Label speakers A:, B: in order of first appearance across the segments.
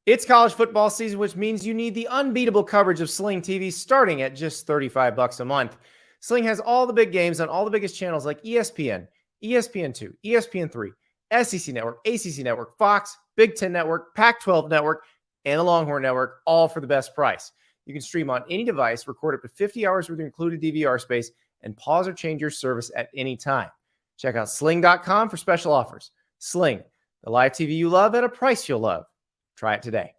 A: It's college football season, which means you need the unbeatable coverage of Sling TV starting at just $35 a month. Sling has all the big games on all the biggest channels like ESPN, ESPN2, ESPN3, SEC Network, ACC Network, Fox, Big Ten Network, Pac-12 Network, and the Longhorn Network, all for the best price. You can stream on any device, record up to 50 hours with your included DVR space, and pause or change your service at any time. Check out sling.com for special offers. Sling, the live TV you love at a price you'll love. Try it today.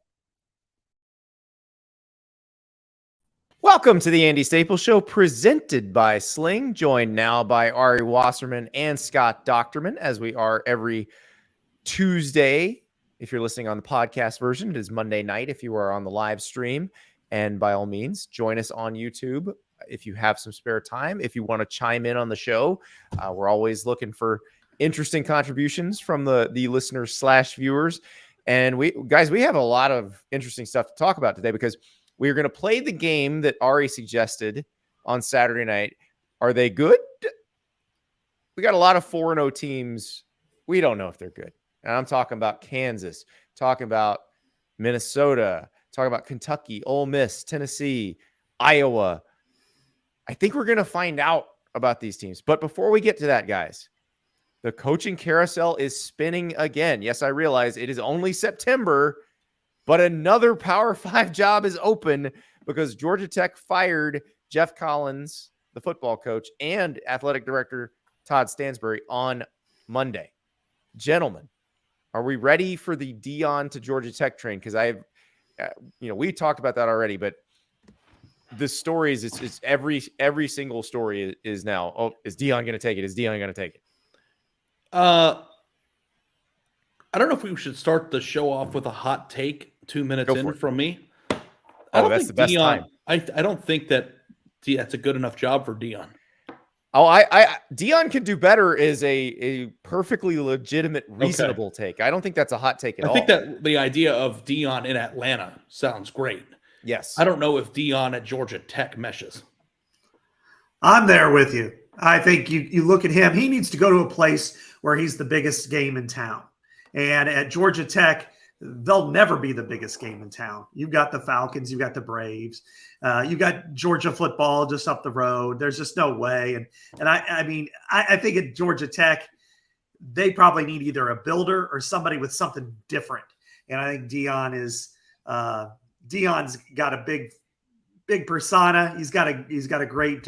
A: Welcome to the Andy Staples Show, presented by Sling, joined now by Ari Wasserman and Scott Docterman, as we are every Tuesday. If you're listening on the podcast version, it is Monday night if you are on the live stream. And by all means, join us on YouTube if you have some spare time. If you want to chime in on the show, we're always looking for interesting contributions from the listeners / viewers. And we have a lot of interesting stuff to talk about today because we're going to play the game that Ari suggested on Saturday night. Are they good? We got a lot of 4-0 teams. We don't know if they're good. And I'm talking about Kansas, talking about Minnesota, talking about Kentucky, Ole Miss, Tennessee, Iowa. I think we're going to find out about these teams. But before we get to that, guys, the coaching carousel is spinning again. Yes, I realize it is only September, but another Power 5 job is open because Georgia Tech fired Jeff Collins, the football coach, and athletic director Todd Stansbury on Monday. Gentlemen, are we ready for the Deion to Georgia Tech train? Because we talked about that already, but the stories, it's every single story is now, oh, is Deion going to take it? Is Deion going to take it?
B: I don't know if we should start the show off with a hot take 2 minutes in from me.
A: That's the best time.
B: I don't think that's a good enough job for Deion.
A: Oh, Deion could do better is a perfectly legitimate, reasonable take. I don't think that's a hot take at all.
B: I think that the idea of Deion in Atlanta sounds great.
A: Yes.
B: I don't know if Deion at Georgia Tech meshes.
C: I'm there with you. I think you look at him, he needs to go to a place where he's the biggest game in town. And at Georgia Tech, they'll never be the biggest game in town. You've got the Falcons, you've got the Braves, you got Georgia football just up the road. There's just no way. And I think at Georgia Tech, they probably need either a builder or somebody with something different. And I think Deion's got a big persona. He's got a great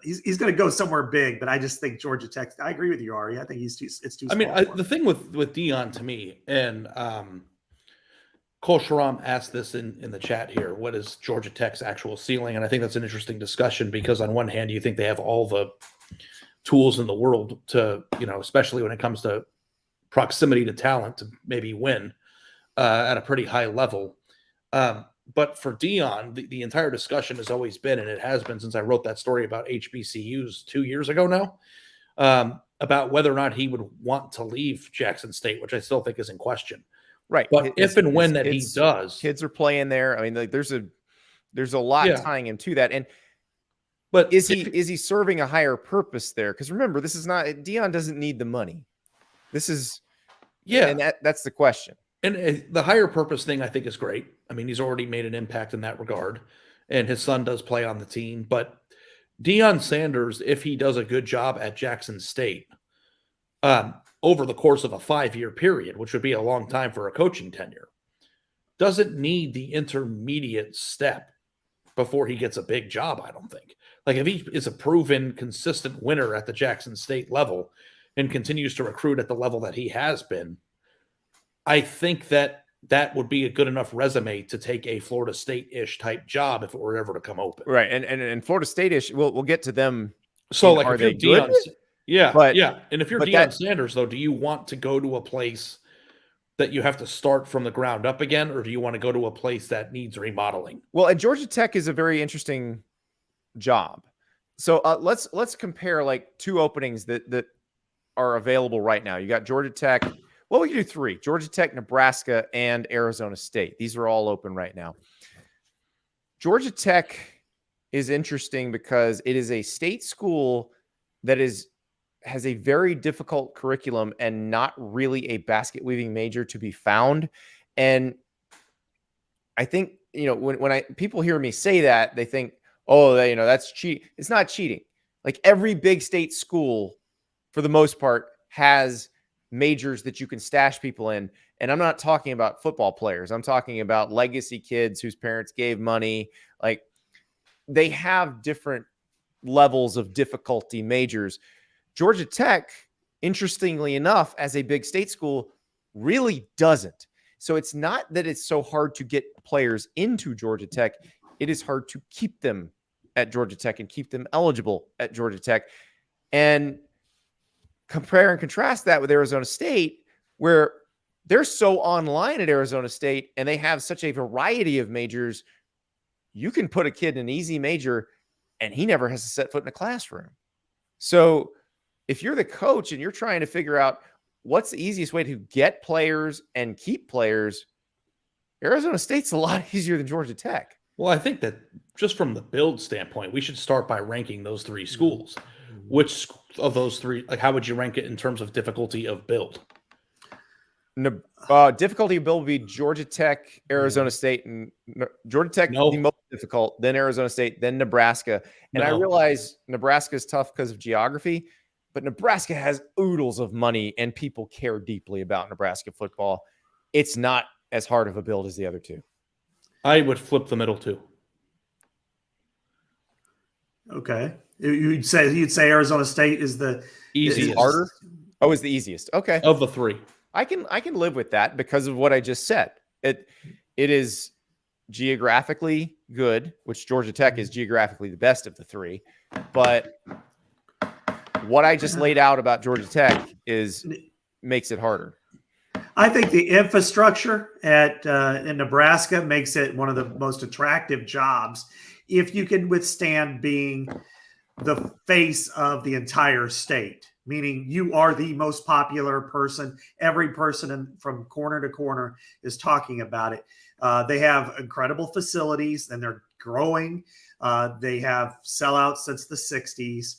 C: he's going to go somewhere big, but I just think Georgia Tech. I agree with you, Ari. I think it's too.
B: I mean, the thing with Deion to me, and Cole Sharam asked this in the chat here: what is Georgia Tech's actual ceiling? And I think that's an interesting discussion because on one hand, you think they have all the tools in the world to, especially when it comes to proximity to talent, to maybe win at a pretty high level. But for Deion, the entire discussion has always been, and it has been since I wrote that story about HBCUs 2 years ago now, about whether or not he would want to leave Jackson State, which I still think is in question.
A: Right.
B: But if and when that he does.
A: Kids are playing there. I mean, there's a lot tying him to that. But is he serving a higher purpose there? Because remember, this is not – Deion doesn't need the money. This is – and that's the question.
B: And the higher purpose thing I think is great. I mean, he's already made an impact in that regard, and his son does play on the team. But Deion Sanders, if he does a good job at Jackson State over the course of a 5-year period, which would be a long time for a coaching tenure, doesn't need the intermediate step before he gets a big job, I don't think. Like if he is a proven, consistent winner at the Jackson State level and continues to recruit at the level that he has been, I think that would be a good enough resume to take a Florida State-ish type job if it were ever to come open.
A: Right, and Florida State-ish, we'll get to them.
B: So, like,
A: are
B: if
A: they
B: you're
A: good?
B: Yeah. And if you're Deion Sanders, though, do you want to go to a place that you have to start from the ground up again, or do you want to go to a place that needs remodeling?
A: Well, and Georgia Tech is a very interesting job. So let's compare like two openings that are available right now. You got Georgia Tech. Well, we can do three: Georgia Tech, Nebraska, and Arizona State. These are all open right now. Georgia Tech is interesting because it is a state school that has a very difficult curriculum and not really a basket weaving major to be found. And I think, when people hear me say that, they think, oh, that's cheating. It's not cheating. Like every big state school, for the most part, has majors that you can stash people in. And I'm not talking about football players. I'm talking about legacy kids whose parents gave money. Like they have different levels of difficulty majors. Georgia Tech, interestingly enough, as a big state school, really doesn't. So it's not that it's so hard to get players into Georgia Tech. It is hard to keep them at Georgia Tech and keep them eligible at Georgia Tech. And compare and contrast that with Arizona State, where they're so online at Arizona State and they have such a variety of majors. You can put a kid in an easy major and he never has to set foot in a classroom. So if you're the coach and you're trying to figure out what's the easiest way to get players and keep players, Arizona State's a lot easier than Georgia Tech.
B: Well, I think that just from the build standpoint, we should start by ranking those three schools. Which of those three, like how would you rank it in terms of difficulty of build?
A: Difficulty of build would be Georgia Tech, Arizona State, and Georgia Tech the most difficult, then Arizona State, then Nebraska. And I realize Nebraska is tough because of geography, but Nebraska has oodles of money and people care deeply about Nebraska football. It's not as hard of a build as the other two.
B: I would flip the middle two.
C: Okay. You'd say Arizona State is the
B: easiest.
A: Harder? Oh, is the easiest. Okay.
B: Of the three.
A: I can live with that because of what I just said. It is geographically good, which Georgia Tech is geographically the best of the three. But what I just laid out about Georgia Tech makes it harder.
C: I think the infrastructure in Nebraska makes it one of the most attractive jobs if you can withstand being the face of the entire state, meaning you are the most popular person. Every person from corner to corner is talking about it. They have incredible facilities and they're growing. They have sellouts since the 60s.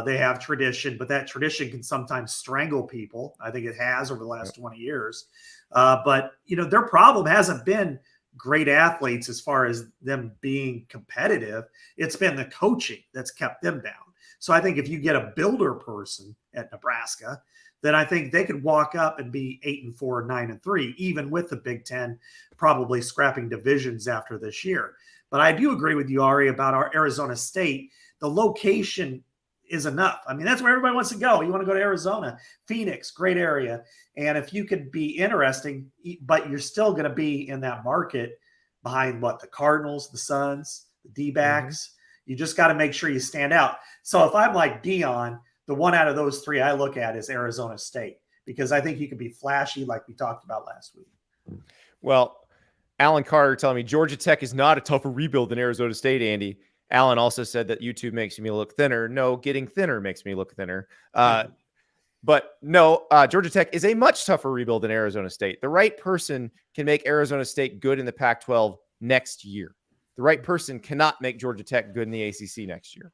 C: They have tradition, but that tradition can sometimes strangle people. I think it has over the last 20 years. But, their problem hasn't been great athletes as far as them being competitive. It's been the coaching that's kept them down. So I think if you get a builder person at Nebraska, then I think they could walk up and be 8-4, 9-3, even with the Big Ten probably scrapping divisions after this year. But I do agree with you, Ari, about our Arizona State. The location is enough. I mean, that's where everybody wants to go. You want to go to Arizona, Phoenix, great area. And if you could be interesting, but you're still going to be in that market behind the Cardinals, the Suns, the D-backs, you just got to make sure you stand out. So if I'm like Deion, the one out of those three I look at is Arizona State, because I think you can be flashy like we talked about last week.
A: Well, Alan Carter telling me Georgia Tech is not a tougher rebuild than Arizona State, Andy. Alan also said that YouTube makes me look thinner. No, getting thinner makes me look thinner. But no, Georgia Tech is a much tougher rebuild than Arizona State. The right person can make Arizona State good in the Pac-12 next year. The right person cannot make Georgia Tech good in the ACC next year.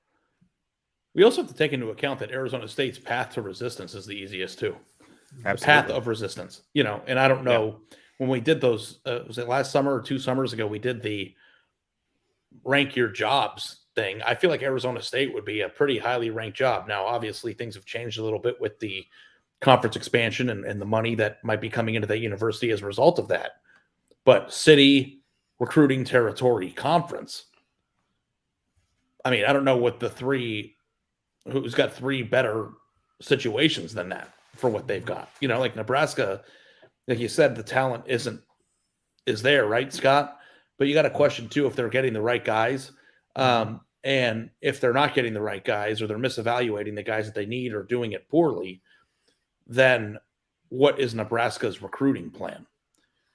B: We also have to take into account that Arizona State's path to resistance is the easiest too. Absolutely. The path of resistance, and I don't know when we did those, was it last summer or 2 summers ago, we did the rank your jobs thing. I feel like Arizona State would be a pretty highly ranked job. Now, obviously things have changed a little bit with the conference expansion and the money that might be coming into that university as a result of that. But city, recruiting territory, conference. I mean, I don't know what who's got 3 better situations than that for what they've got. Like Nebraska, like you said, the talent is there, right, Scott? But you got to question too if they're getting the right guys, and if they're not getting the right guys or they're misevaluating the guys that they need or doing it poorly, then what is Nebraska's recruiting plan?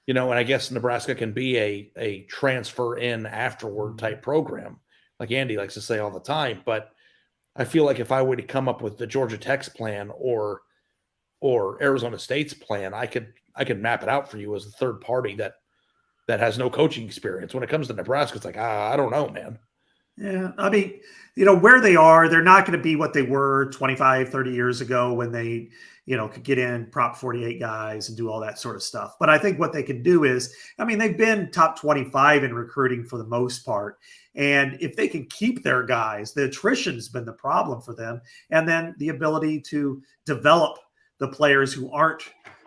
B: And I guess Nebraska can be a transfer in afterward type program, like Andy likes to say all the time. But I feel like if I were to come up with the Georgia Tech's plan or Arizona State's plan, I could map it out for you as a third party that has no coaching experience. When it comes to Nebraska, it's like, I don't know, man.
C: Yeah. I mean, where they are, they're not going to be what they were 25, 30 years ago when they, could get in, prop 48 guys and do all that sort of stuff. But I think what they can do is, I mean, they've been top 25 in recruiting for the most part. And if they can keep their guys, the attrition's been the problem for them. And then the ability to develop the players who aren't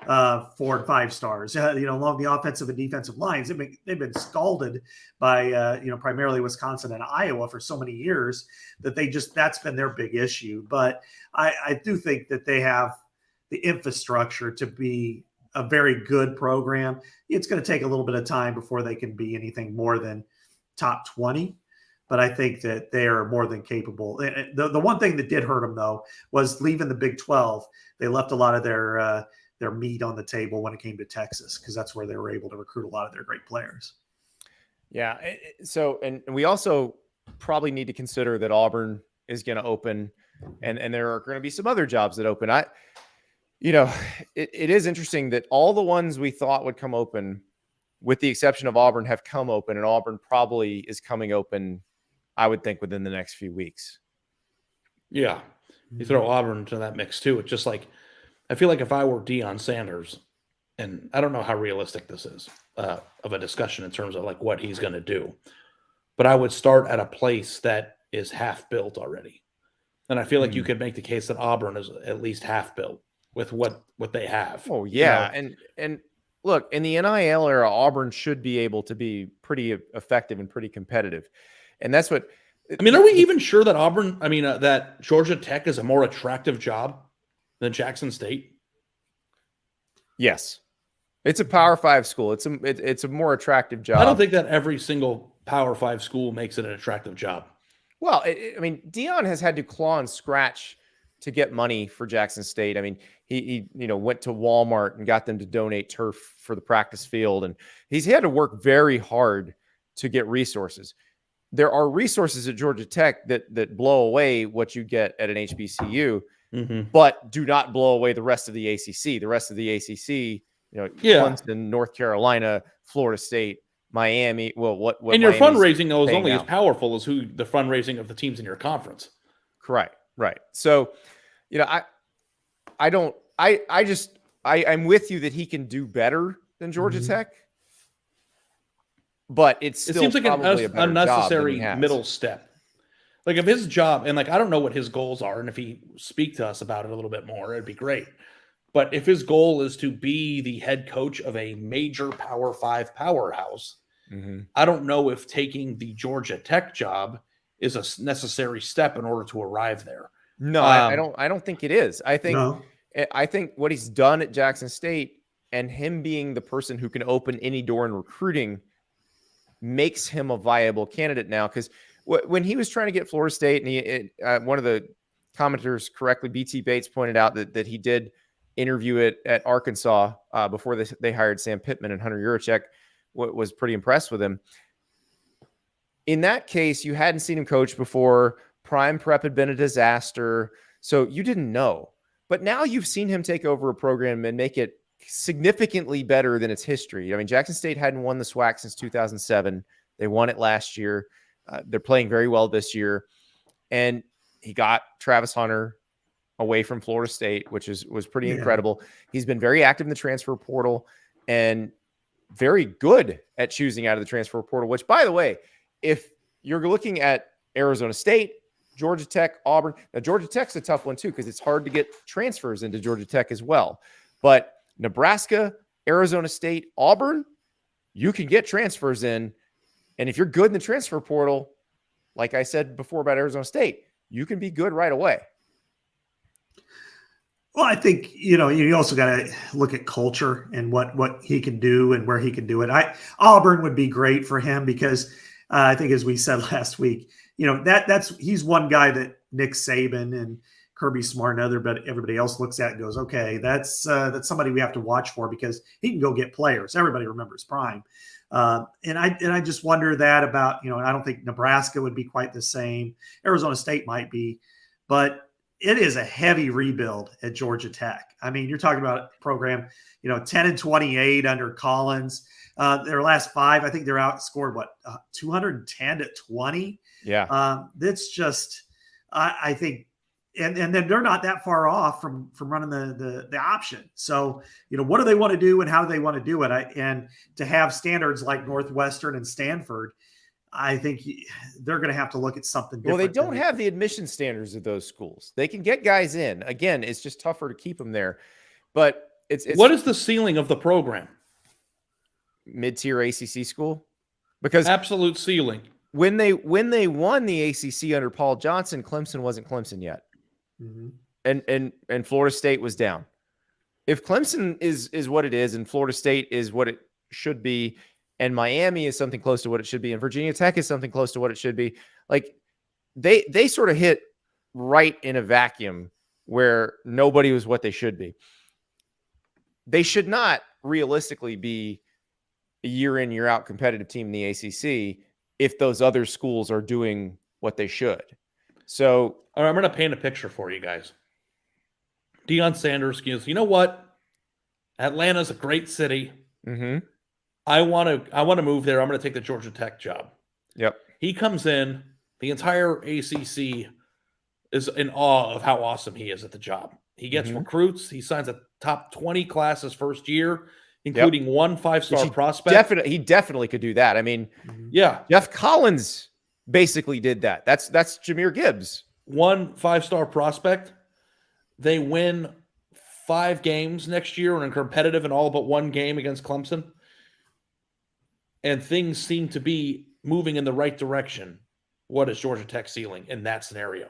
C: 4 and 5 stars, along the offensive and defensive lines. They've been scalded by, primarily Wisconsin and Iowa for so many years that that's been their big issue. But I do think that they have the infrastructure to be a very good program. It's going to take a little bit of time before they can be anything more than top 20. But I think that they are more than capable. The one thing that did hurt them, though, was leaving the Big 12. They left a lot of their meat on the table when it came to Texas, because that's where they were able to recruit a lot of their great players.
A: Yeah. So, and we also probably need to consider that Auburn is going to open, and there are going to be some other jobs that open. It is interesting that all the ones we thought would come open, with the exception of Auburn, have come open, and Auburn probably is coming open, I would think, within the next few weeks.
B: Yeah. You throw Auburn into that mix too. It's just like, I feel like if I were Deion Sanders, and I don't know how realistic this is of a discussion in terms of like what he's going to do, but I would start at a place that is half built already. And I feel like you could make the case that Auburn is at least half built with what they have.
A: Oh yeah. And look, in the NIL era, Auburn should be able to be pretty effective and pretty competitive. And that's what,
B: I mean, are we even sure that that Georgia Tech is a more attractive job than Jackson State?
A: Yes. It's a Power 5 school. It's a more attractive job.
B: I don't think that every single Power 5 school makes it an attractive job.
A: Well, Deion has had to claw and scratch to get money for Jackson State. I mean, he went to Walmart and got them to donate turf for the practice field, and he's had to work very hard to get resources. There are resources at Georgia Tech that blow away what you get at an HBCU, but do not blow away the rest of the ACC. The rest of the ACC, Clemson, North Carolina, Florida State, Miami. Well, what
B: and your
A: Miami's
B: fundraising though is only
A: out.
B: as powerful as the fundraising of the teams in your conference.
A: Correct. Right. So, I'm with you that he can do better than Georgia Tech, but it seems like an
B: unnecessary middle step. Like if his job, and like, I don't know what his goals are. And if he speak to us about it a little bit more, it'd be great. But if his goal is to be the head coach of a major Power 5 powerhouse, I don't know if taking the Georgia Tech job is a necessary step in order to arrive there.
A: No, I don't think it is. I think what he's done at Jackson State and him being the person who can open any door in recruiting makes him a viable candidate now. Because when he was trying to get Florida State, and one of the commenters correctly, BT Bates, pointed out that he did interview it at Arkansas before they hired Sam Pittman, and Hunter Yurachek was pretty impressed with him. In that case, you hadn't seen him coach before. Prime prep had been a disaster, so you didn't know. But now you've seen him take over a program and make it significantly better than its history. I mean, Jackson State hadn't won the SWAC since 2007. They won it last year. They're playing very well this year. And he got Travis Hunter away from Florida State, which was pretty incredible. He's been very active in the transfer portal and very good at choosing out of the transfer portal, which, by the way, if you're looking at Arizona State, Georgia Tech, Auburn. Now, Georgia Tech's a tough one, too, because it's hard to get transfers into Georgia Tech as well. But Nebraska, Arizona State, Auburn, you can get transfers in. And if you're good in the transfer portal, like I said before about Arizona State, you can be good right away.
C: Well, I think, you also got to look at culture and what he can do and where he can do it. Auburn would be great for him because I think, as we said last week, he's one guy that Nick Saban and Kirby Smart and everybody else looks at and goes, okay, that's somebody we have to watch for because he can go get players. Everybody remembers Prime. And I just wonder that about, I don't think Nebraska would be quite the same. Arizona State might be, but it is a heavy rebuild at Georgia Tech. I mean, you're talking about a program, 10-28 under Collins. Their last 5, I think they're outscored 210-20.
A: Yeah.
C: That's just, I think and then they're not that far off from running the option. So, what do they want to do and how do they want to do it? And to have standards like Northwestern and Stanford, I think they're going to have to look at something different.
A: Well, they don't have the admission standards of those schools. They can get guys in. Again, it's just tougher to keep them there. But it's
B: what is the ceiling of the program?
A: Mid-tier ACC school? Because
B: absolute ceiling.
A: When they won the ACC under Paul Johnson, Clemson wasn't Clemson yet. Mm-hmm. And Florida State was down. If Clemson is what it is, and Florida State is what it should be, and Miami is something close to what it should be, and Virginia Tech is something close to what it should be, like they sort of hit right in a vacuum where nobody was what they should be. They should not realistically be a year in, year out competitive team in the ACC if those other schools are doing what they should. So
B: I'm going to paint a picture for you guys. Deion Sanders goes, you know what? Atlanta's a great city.
A: Mm-hmm.
B: I want to move there. I'm going to take the Georgia Tech job.
A: Yep.
B: He comes in. The entire ACC is in awe of how awesome he is at the job. He gets recruits. He signs a top 20 class his first year, including one 5-star prospect.
A: He definitely could do that. I mean,
B: yeah.
A: Jeff Collins basically did that. That's Jahmyr Gibbs.
B: One 5-star prospect. They win 5 games next year and are competitive in all but one game against Clemson. And things seem to be moving in the right direction. What is Georgia Tech ceiling in that scenario?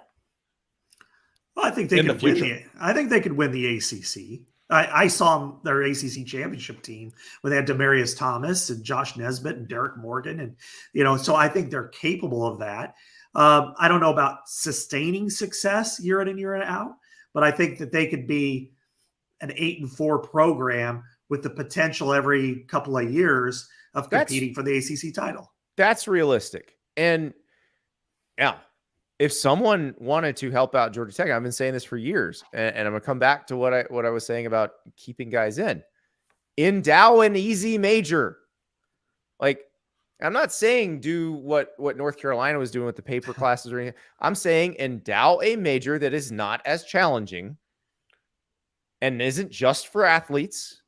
C: Well, I think they could win I think they could win the ACC. I saw their ACC championship team where they had Demarius Thomas and Josh Nesbitt and Derek Morgan. And, so I think they're capable of that. I don't know about sustaining success year in and year out, but I think that they could be an 8-4 program with the potential every couple of years of competing for the ACC title.
A: That's realistic. And yeah, if someone wanted to help out Georgia Tech, I've been saying this for years, and I'm going to come back to what I was saying about keeping guys in. Endow an easy major. Like, I'm not saying do what North Carolina was doing with the paper classes or anything. I'm saying endow a major that is not as challenging and isn't just for athletes,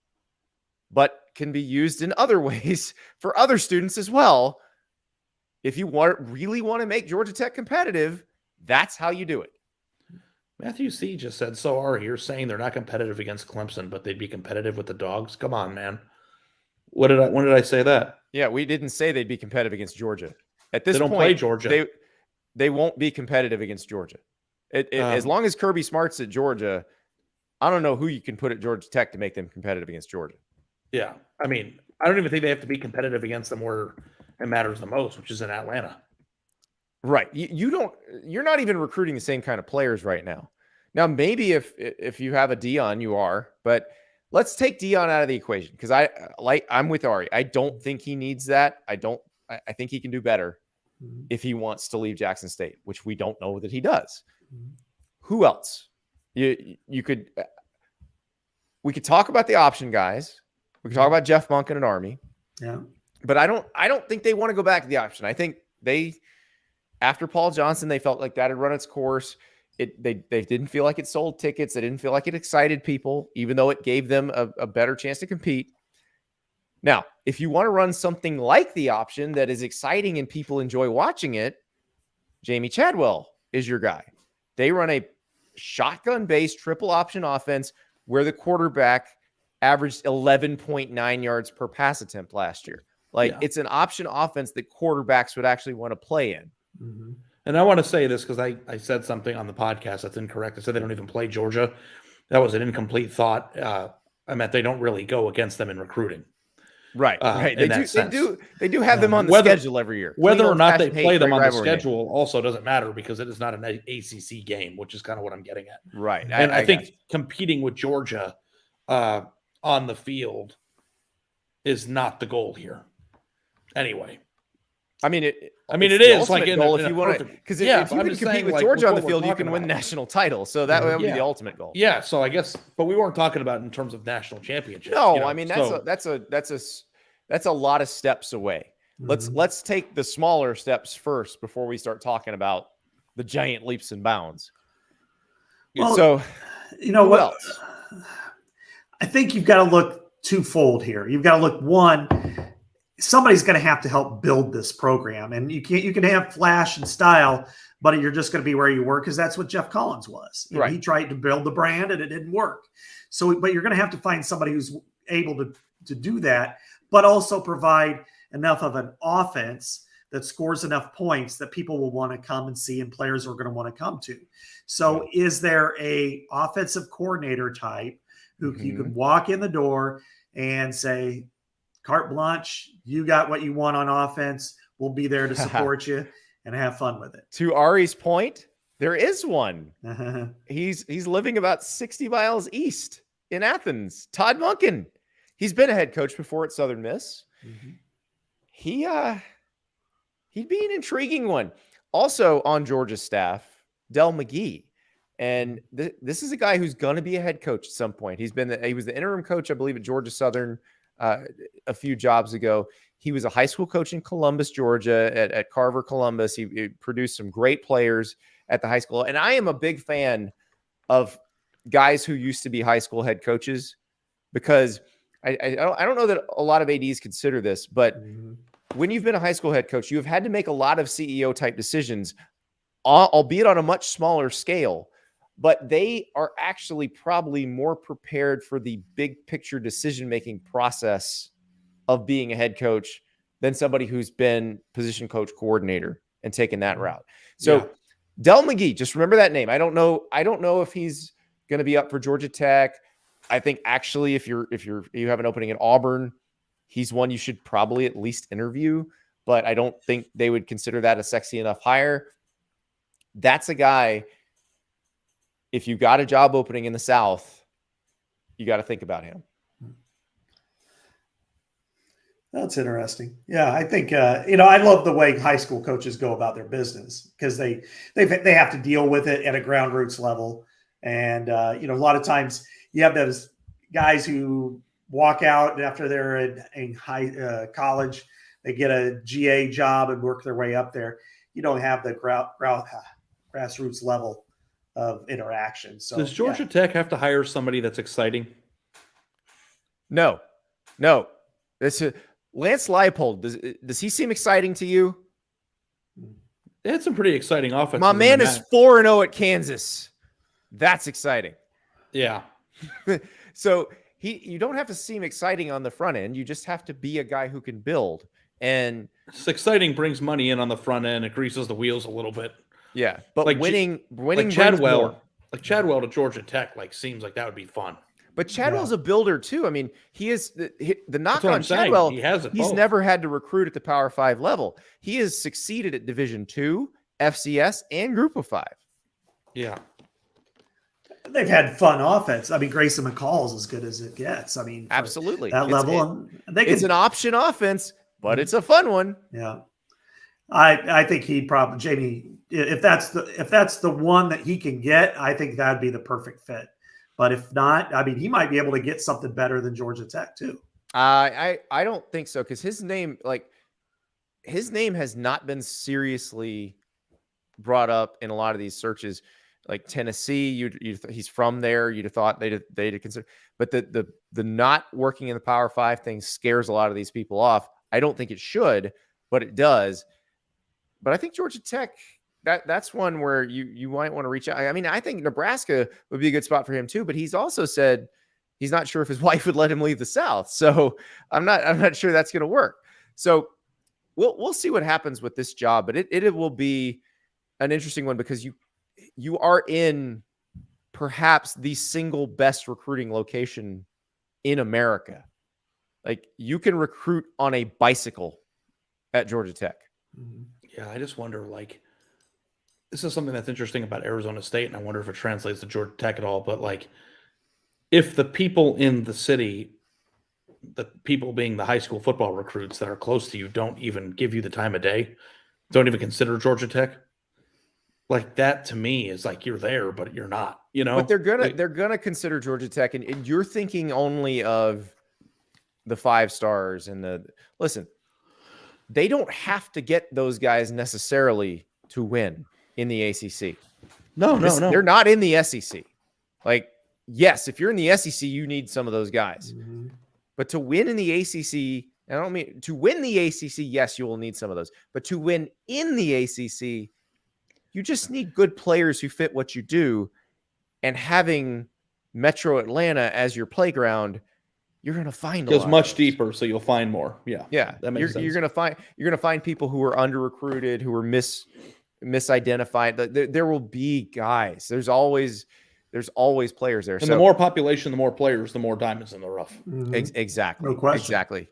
A: but can be used in other ways for other students as well. If you really want to make Georgia Tech competitive, that's how you do it.
B: Matthew C. just said, so are you're saying they're not competitive against Clemson, but they'd be competitive with the Dogs? Come on, man. When did I say that?
A: Yeah, we didn't say they'd be competitive against Georgia. At this
B: they don't
A: point,
B: play Georgia.
A: They won't be competitive against Georgia. As long as Kirby Smart's at Georgia, I don't know who you can put at Georgia Tech to make them competitive against Georgia.
B: Yeah. I mean, I don't even think they have to be competitive against them where it matters the most, which is in Atlanta.
A: Right. You're not even recruiting the same kind of players right now. Now, maybe if you have a Deion, you are, but let's take Deion out of the equation because I'm with Ari. I don't think he needs that. I think he can do better if he wants to leave Jackson State, which we don't know that he does. Who else? We could talk about the option guys. We could talk about Jeff Monken and Army.
C: Yeah.
A: But I don't think they want to go back to the option. I think after Paul Johnson, they felt like that had run its course. They didn't feel like it sold tickets. They didn't feel like it excited people, even though it gave them a better chance to compete. Now, if you want to run something like the option that is exciting and people enjoy watching it, Jamie Chadwell is your guy. They run a shotgun-based triple option offense where the quarterback averaged 11.9 yards per pass attempt last year. It's an option offense that quarterbacks would actually want to play in.
B: Mm-hmm. And I want to say this because I said something on the podcast that's incorrect. I said they don't even play Georgia. That was an incomplete thought. I meant they don't really go against them in recruiting.
A: Right. Right. They do have them on the schedule every year.
B: Whether or not they play them on the schedule also doesn't matter because it is not an ACC game, which is kind of what I'm getting at.
A: Right.
B: And I think competing with Georgia on the field is not the goal here. Anyway.
A: I mean, it
B: is like in
A: goal
B: if
A: you want to, because if you can compete with Georgia on the field, you can win the national title. So that would be the ultimate goal.
B: Yeah. So I guess, but we weren't talking about it in terms of national championships.
A: No, I mean that's a lot of steps away. Mm-hmm. Let's take the smaller steps first before we start talking about the giant leaps and bounds.
C: Well,
A: So
C: you know
A: who
C: what?
A: else?
C: I think you've got to look twofold here. You've got to look, one, somebody's going to have to help build this program, and you can have flash and style, but you're just going to be where you were, because that's what Jeff Collins was. You know,
A: Right.
C: he tried to build the brand and it didn't work. So, but you're going to have to find somebody who's able to do that, but also provide enough of an offense that scores enough points that people will want to come and see, and players are going to want to come to. So, is there a offensive coordinator type who you could walk in the door and say, carte blanche, you got what you want on offense, we'll be there to support you and have fun with it?
A: To Ari's point, there is one. He's living about 60 miles east in Athens. Todd Monken. He's been a head coach before at Southern Miss. He'd be an intriguing one. Also on Georgia's staff, Del McGee. And this is a guy who's going to be a head coach at some point. He was the interim coach, I believe, at Georgia Southern a few jobs ago. He was a high school coach in Columbus, Georgia, at Carver Columbus. He produced some great players at the high school. And I am a big fan of guys who used to be high school head coaches, because I don't know that a lot of ADs consider this, but when you've been a high school head coach, you have had to make a lot of CEO type decisions, albeit on a much smaller scale, but they are actually probably more prepared for the big picture decision-making process of being a head coach than somebody who's been position coach coordinator and taken that route. So Del McGee, just remember that name. I don't know if he's going to be up for Georgia Tech. I think actually if you have an opening at Auburn, he's one you should probably at least interview, but I don't think they would consider that a sexy enough hire. That's a guy, if you got a job opening in the South, you got to think about him.
C: That's interesting. Yeah, I think I love the way high school coaches go about their business, because they have to deal with it at a ground roots level, and a lot of times you have those guys who walk out after they're in high college, they get a GA job and work their way up there. You don't have the grassroots level of interaction. So
B: does Georgia Tech have to hire somebody that's exciting?
A: No. Lance Leipold, does he seem exciting to you?
B: They had some pretty exciting offenses.
A: My man is 4-0 at Kansas. That's exciting.
B: Yeah.
A: So you don't have to seem exciting on the front end. You just have to be a guy who can build. And
B: it's exciting, brings money in on the front end. It greases the wheels a little bit.
A: Yeah, but
B: like
A: winning
B: like Chadwell to Georgia Tech seems like that would be fun.
A: But Chadwell's a builder too. I mean, he is the knock on
B: Chadwell.
A: He's never had to recruit at the Power 5 level. He has succeeded at Division II, FCS, and Group of 5.
B: Yeah.
C: They've had fun offense. I mean, Grayson McCall's as good as it gets. I mean,
A: absolutely.
C: That level.
A: It's an option offense, but it's a fun one.
C: Yeah. I think he'd probably, Jamie, if that's the one that he can get, I think that'd be the perfect fit. But if not, I mean, he might be able to get something better than Georgia Tech too.
A: I don't think so, because his name has not been seriously brought up in a lot of these searches. Like Tennessee, he's from there. You'd have thought they'd consider, but the not working in the Power 5 thing scares a lot of these people off. I don't think it should, but it does. But I think Georgia Tech, that's one where you might want to reach out. I mean, I think Nebraska would be a good spot for him too, but he's also said he's not sure if his wife would let him leave the South. So I'm not sure that's going to work. So we'll see what happens with this job, but it will be an interesting one, because you are in perhaps the single best recruiting location in America. Like, you can recruit on a bicycle at Georgia Tech.
B: Yeah, I just wonder, this is something that's interesting about Arizona State, and I wonder if it translates to Georgia Tech at all. But if the people in the city, the people being the high school football recruits that are close to you, don't even give you the time of day, don't even consider Georgia Tech, that to me is you're there, but you're not.
A: But they're gonna consider Georgia Tech, and you're thinking only of the 5 stars and listen. They don't have to get those guys necessarily to win in the ACC.
B: No.
A: They're not in the SEC. Like, yes, if you're in the SEC, you need some of those guys.
C: Mm-hmm.
A: But to win in the ACC, I don't mean to win the ACC, yes, you will need some of those. But to win in the ACC, you just need good players who fit what you do. And having Metro Atlanta as your playground, you're going to find
B: goes much deeper, so you'll find more. Yeah,
A: that makes sense. You're going to find people who are under recruited, who are misidentified. There will be guys. There's always players there.
B: And the more population, the more players, the more diamonds in the rough.
C: Mm-hmm.
A: Exactly.
C: No question.
A: Exactly.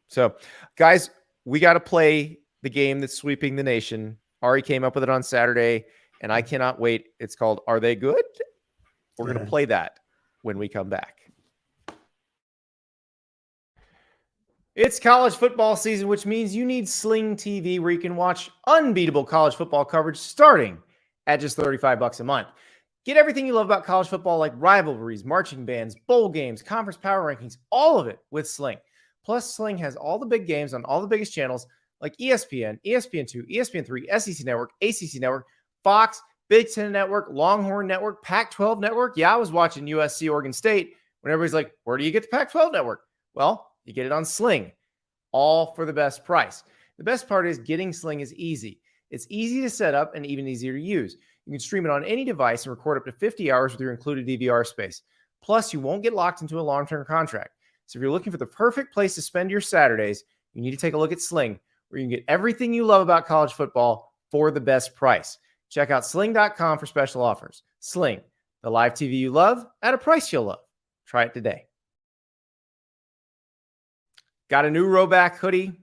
A: So, guys, we got to play the game that's sweeping the nation. Ari came up with it on Saturday, and I cannot wait. It's called Are They Good? We're going to play that when we come back. It's college football season, which means you need Sling TV, where you can watch unbeatable college football coverage starting at just $35 a month. Get everything you love about college football, like rivalries, marching bands, bowl games, conference power rankings, all of it with Sling. Plus, Sling has all the big games on all the biggest channels like ESPN, ESPN2, ESPN3, SEC Network, ACC Network, Fox, Big Ten Network, Longhorn Network, Pac-12 Network. Yeah, I was watching USC Oregon State when everybody's like, where do you get the Pac-12 Network? Well, you get it on Sling, all for the best price. The best part is getting Sling is easy. It's easy to set up and even easier to use. You can stream it on any device and record up to 50 hours with your included DVR space. Plus, you won't get locked into a long-term contract. So if you're looking for the perfect place to spend your Saturdays, you need to take a look at Sling, where you can get everything you love about college football for the best price. Check out sling.com for special offers. Sling, the live TV you love at a price you'll love. Try it today. Got a new Roback hoodie,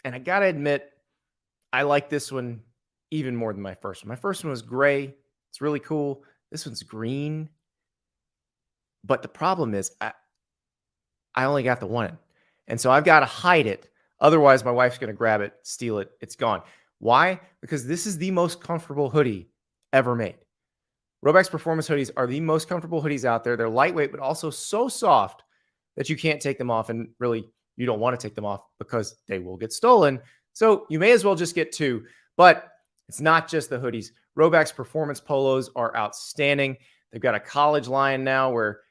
A: and I got to admit, I like this one even more than my first one. My first one was gray. It's really cool. This one's green. But the problem is I only got the one. And so I've got to hide it. Otherwise, my wife's going to grab it, steal it. It's gone. Why? Because this is the most comfortable hoodie ever made. Roback's performance hoodies are the most comfortable hoodies out there. They're lightweight, but also so soft that you can't take them off. And really, you don't want to take them off because they will get stolen. So you may as well just get two. But it's not just the hoodies. Roback's performance polos are outstanding. They've got a college line now where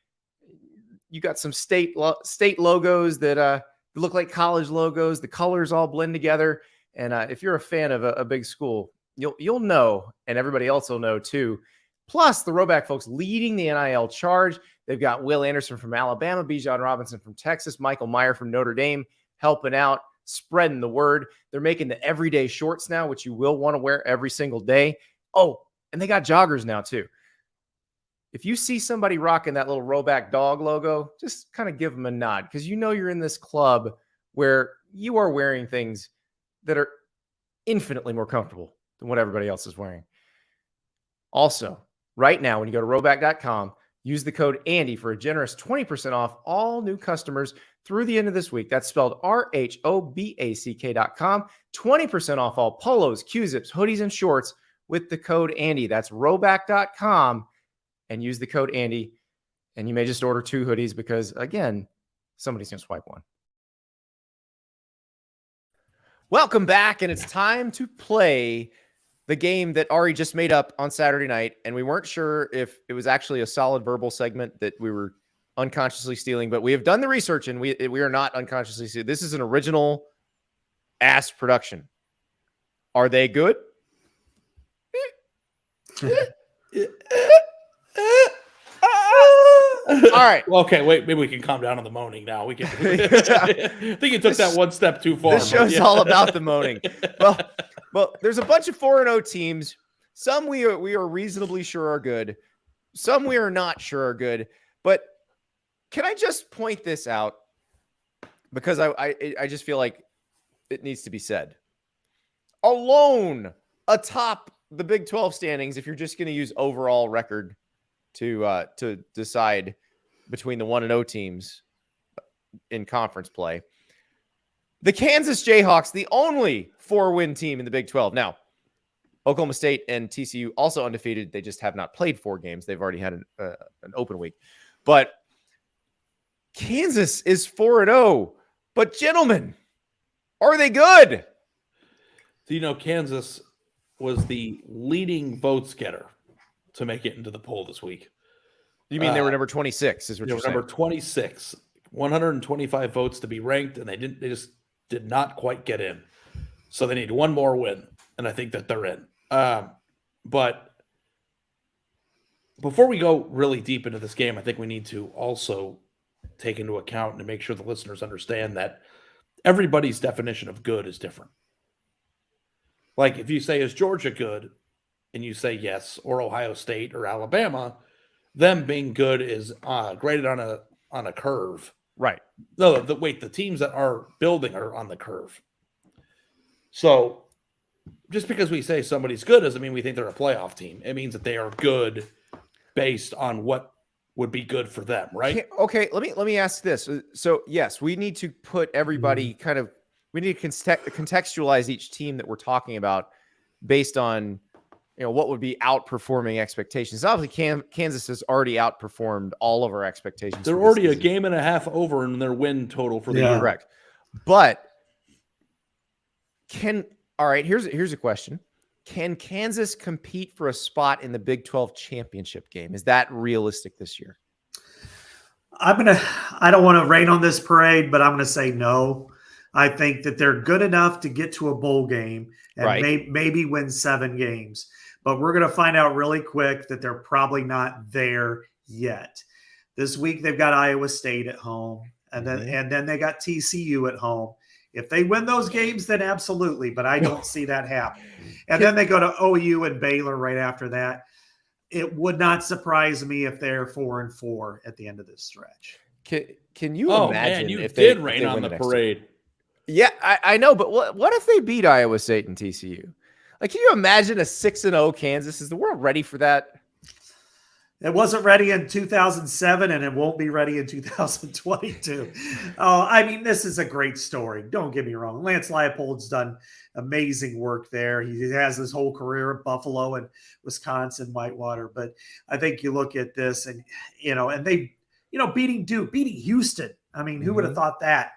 A: you got some state logos that look like college logos. The colors all blend together. And if you're a fan of a big school, you'll know, and everybody else will know too. Plus, the Roback folks leading the NIL charge. They've got Will Anderson from Alabama, Bijan Robinson from Texas, Michael Meyer from Notre Dame helping out, spreading the word. They're making the everyday shorts now, which you will want to wear every single day. Oh, and they got joggers now too. If you see somebody rocking that little Roback dog logo, just kind of give them a nod, because you know you're in this club where you are wearing things that are infinitely more comfortable than what everybody else is wearing. Also, right now, when you go to Roback.com, use the code Andy for a generous 20% off all new customers through the end of this week. That's spelled RHOBACK.com. 20% off all polos, Q-zips, hoodies, and shorts with the code Andy. That's Roback.com. And use the code Andy, and you may just order two hoodies because, again, somebody's going to swipe one. Welcome back, and it's time to play the game that Ari just made up on Saturday night, and we weren't sure if it was actually a solid verbal segment that we were unconsciously stealing, but we have done the research, and we are not unconsciously stealing. This is an original ass production. Are they good? All right.
B: Okay, wait. Maybe we can calm down on the moaning now. We can. I think you took that one step too far.
A: This show's all about the moaning. Well, there's a bunch of 4-0 teams. Some we are reasonably sure are good. Some we are not sure are good. But can I just point this out? Because I just feel like it needs to be said. Alone atop the Big 12 standings, if you're just going to use overall record to decide between the 1-0 teams in conference play, the Kansas Jayhawks, the only 4-win team in the Big 12. Now, Oklahoma State and TCU also undefeated. They just have not played 4 games. They've already had an open week. But Kansas is 4-0. But gentlemen, are they good?
B: So, Kansas was the leading votes getter to make it into the poll this week.
A: You mean they were number 26? Is what
B: They
A: you're
B: were
A: saying?
B: number 26, 125 votes to be ranked, and they just did not quite get in. So they need one more win, and I think that they're in. But before we go really deep into this game, I think we need to also take into account and make sure the listeners understand that everybody's definition of good is different. Like if you say, is Georgia good? And you say yes, or Ohio State or Alabama, them being good is graded on a curve.
A: Right.
B: No, the teams that are building are on the curve. So just because we say somebody's good doesn't mean we think they're a playoff team. It means that they are good based on what would be good for them, right?
A: Okay, let me ask this. So yes, we need to put everybody we need to contextualize each team that we're talking about based on what would be outperforming expectations. Obviously, Kansas has already outperformed all of our expectations.
B: They're already a game and a half over in their win total for the year.
A: Correct. But here's a question. Can Kansas compete for a spot in the Big 12 championship game? Is that realistic this year?
C: I don't want to rain on this parade, but I'm going to say no. I think that they're good enough to get to a bowl game and maybe win 7 games. But we're going to find out really quick that they're probably not there yet. This week they've got Iowa State at home, and then they got TCU at home. If they win those games, then absolutely, but I don't see that happen. And then they go to OU and Baylor right after that. It would not surprise me if they're 4-4 at the end of this stretch.
A: Can you imagine
B: if they rain on the parade?
A: Yeah, I know, but what if they beat Iowa State and TCU? Like, can you imagine a 6-0 Kansas? Is the world ready for that?
C: It wasn't ready in 2007, and it won't be ready in 2022. I mean, this is a great story. Don't get me wrong. Lance Leipold's done amazing work there. He has his whole career at Buffalo and Wisconsin, Whitewater. But I think you look at this, and they, beating Duke, beating Houston. I mean, who would have thought that?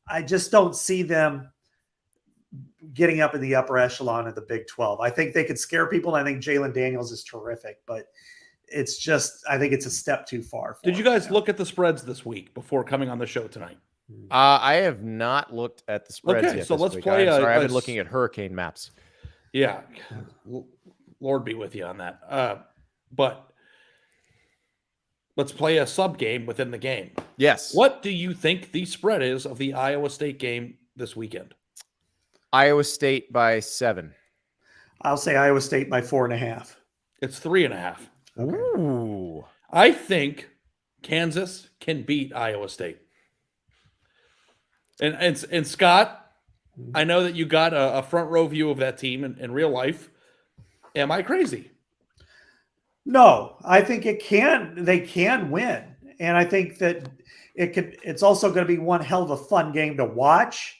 C: I just don't see them getting up in the upper echelon of the Big 12. I think they could scare people, and I think Jalen Daniels is terrific, but it's just, I think it's a step too far.
B: Did you guys look at the spreads this week before coming on the show tonight?
A: I have not looked at the spreads yet.
B: So let's
A: week.
B: play.
A: I've been looking at hurricane maps.
B: Yeah. Lord be with you on that. But let's play a sub game within the game.
A: Yes.
B: What do you think the spread is of the Iowa State game this weekend?
A: Iowa State by 7.
C: I'll say Iowa State by 4.5.
B: It's 3.5.
A: Okay. Ooh.
B: I think Kansas can beat Iowa State. And Scott, I know that you got a front row view of that team in real life. Am I crazy?
C: No, I think they can win. And I think that it's also going to be one hell of a fun game to watch.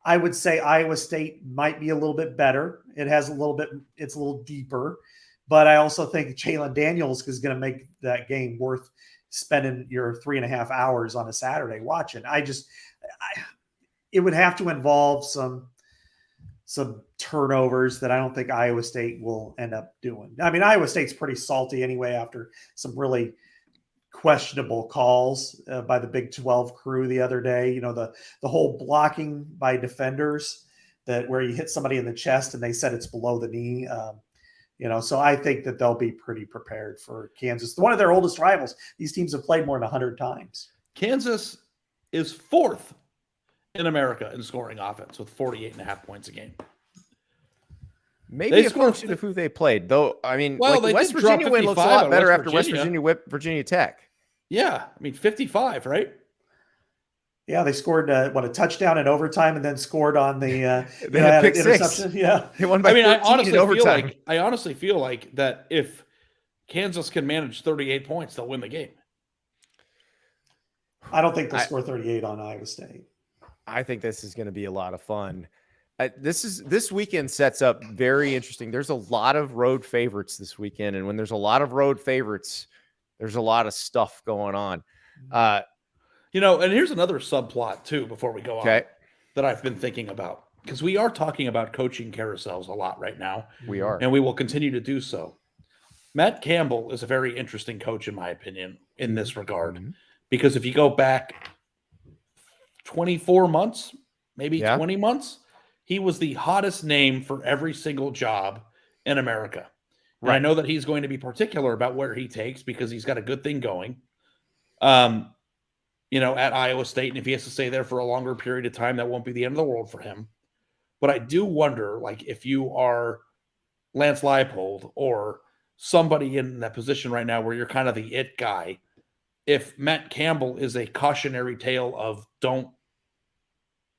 C: I would say Iowa State might be a little bit better. It's a little deeper. But I also think Jalen Daniels is going to make that game worth spending your 3.5 hours on a Saturday watching. It would have to involve some turnovers that I don't think Iowa State will end up doing. I mean, Iowa State's pretty salty anyway after some really questionable calls by the Big 12 crew the other day. The whole blocking by defenders where you hit somebody in the chest and they said it's below the knee. So I think that they'll be pretty prepared for Kansas. One of their oldest rivals. These teams have played more than 100 times.
B: Kansas is 4th in America in scoring offense with 48.5 points a game.
A: Maybe a function of who they played, though. I mean, the West Virginia win looks a lot better after West Virginia whipped Virginia Tech.
B: Yeah, I mean 55, right?
C: Yeah, they scored a touchdown in overtime, and then scored on the
A: they had pick
C: interception.
A: 6.
C: Yeah,
A: they won by 13 in overtime.
B: I honestly feel like that if Kansas can manage 38 points, they'll win the game.
C: I don't think they'll score 38 on Iowa State.
A: I think this is going to be a lot of fun. This weekend sets up very interesting. There's a lot of road favorites this weekend, and when there's a lot of road favorites, there's a lot of stuff going on.
B: And here's another subplot too before we go on
A: that
B: I've been thinking about, because we are talking about coaching carousels a lot right now.
A: We are,
B: and we will continue to do so. Matt Campbell is a very interesting coach, in my opinion, in this regard, because if you go back 24 months, maybe 20 months, he was the hottest name for every single job in America. And I know that he's going to be particular about where he takes because he's got a good thing going, at Iowa State. And if he has to stay there for a longer period of time, that won't be the end of the world for him. But I do wonder, like, if you are Lance Leipold or somebody in that position right now where you're kind of the it guy, if Matt Campbell is a cautionary tale of don't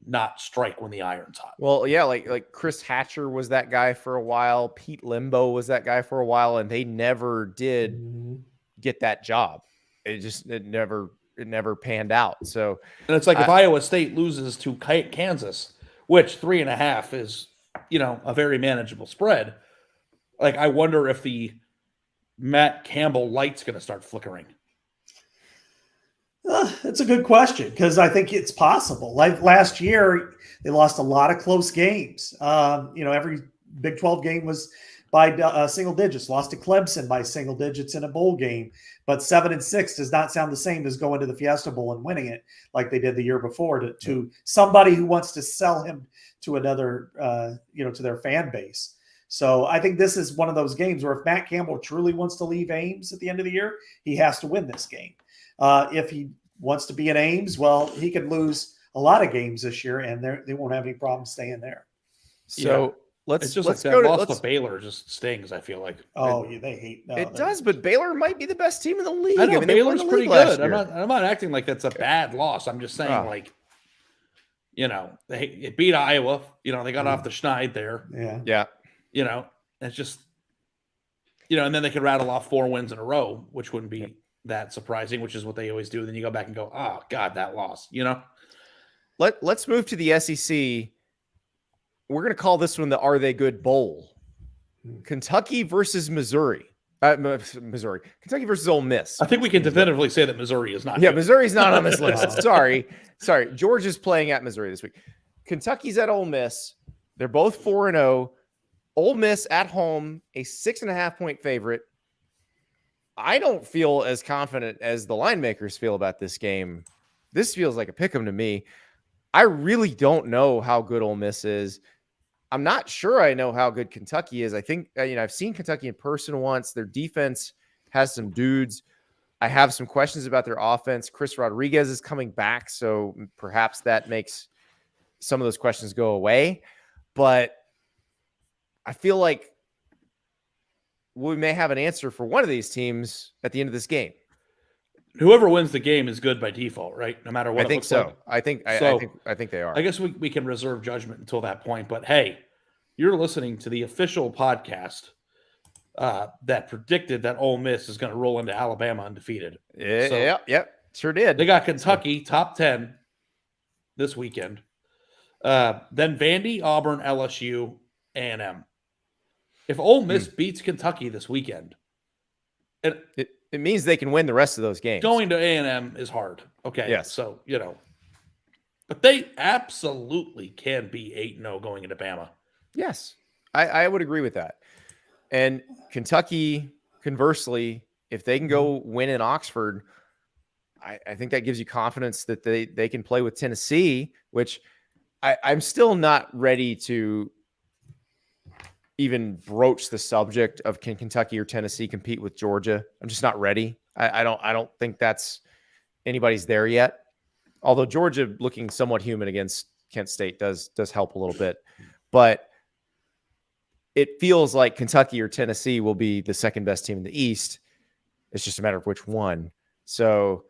B: not strike when the iron's hot.
A: Well, yeah, like Chris Hatcher was that guy for a while. Pete Limbo was that guy for a while, and they never did get that job. It never panned out. So,
B: and it's like if Iowa State loses to Kansas, which 3.5 is, a very manageable spread. Like, I wonder if the Matt Campbell light's going to start flickering.
C: That's a good question because I think it's possible. Like last year, they lost a lot of close games. Every Big 12 game was by single digits. Lost to Clemson by single digits in a bowl game. But 7-6 does not sound the same as going to the Fiesta Bowl and winning it like they did the year before to somebody who wants to sell him to another, to their fan base. So I think this is one of those games where if Matt Campbell truly wants to leave Ames at the end of the year, he has to win this game. If he wants to be at Ames, well, he could lose a lot of games this year, and they won't have any problem staying there.
A: So let's
B: go to Baylor just stings. I feel like
C: they hate
A: it does, but Baylor might be the best team in the league.
B: I know Baylor's pretty good. I'm not acting like that's a bad loss. I'm just saying they beat Iowa. They got off the schneid there.
C: Yeah.
B: It's just and then they could rattle off 4 wins in a row, which wouldn't be that surprising, which is what they always do. And then you go back and go, oh God, that loss,
A: Let's move to the SEC. We're going to call this one the Are They Good Bowl. Kentucky versus Missouri. Kentucky versus Ole Miss.
B: I think we can definitively say that Missouri is not.
A: Yeah, good. Missouri's not on this list. Sorry. Georgia's playing at Missouri this week. Kentucky's at Ole Miss. They're both 4-0. Ole Miss at home, a 6.5-point favorite. I don't feel as confident as the line makers feel about this game. This feels like a pick 'em to me. I really don't know how good Ole Miss is. I'm not sure I know how good Kentucky is. I think, I've seen Kentucky in person once. Their defense has some dudes. I have some questions about their offense. Chris Rodriguez is coming back, so perhaps that makes some of those questions go away. But I feel like we may have an answer for one of these teams at the end of this game.
B: Whoever wins the game is good by default, right? No matter what.
A: I think so. Like. I think they are.
B: I guess we can reserve judgment until that point. But hey, you're listening to the official podcast that predicted that Ole Miss is going to roll into Alabama undefeated.
A: Yep, sure did.
B: They got Kentucky top 10 this weekend. Then Vandy, Auburn, LSU, A&M. If Ole Miss beats Kentucky this weekend,
A: it means they can win the rest of those games.
B: Going to A&M is hard. Okay.
A: Yes.
B: So, but they absolutely can be 8-0 going into Bama.
A: Yes. I would agree with that. And Kentucky, conversely, if they can go win in Oxford, I think that gives you confidence that they can play with Tennessee, which I'm still not ready to even broach the subject of can Kentucky or Tennessee compete with Georgia. I'm just not ready. I don't think that's anybody's there yet. Although Georgia looking somewhat human against Kent State does help a little bit, but it feels like Kentucky or Tennessee will be the second best team in the East. It's just a matter of which one. So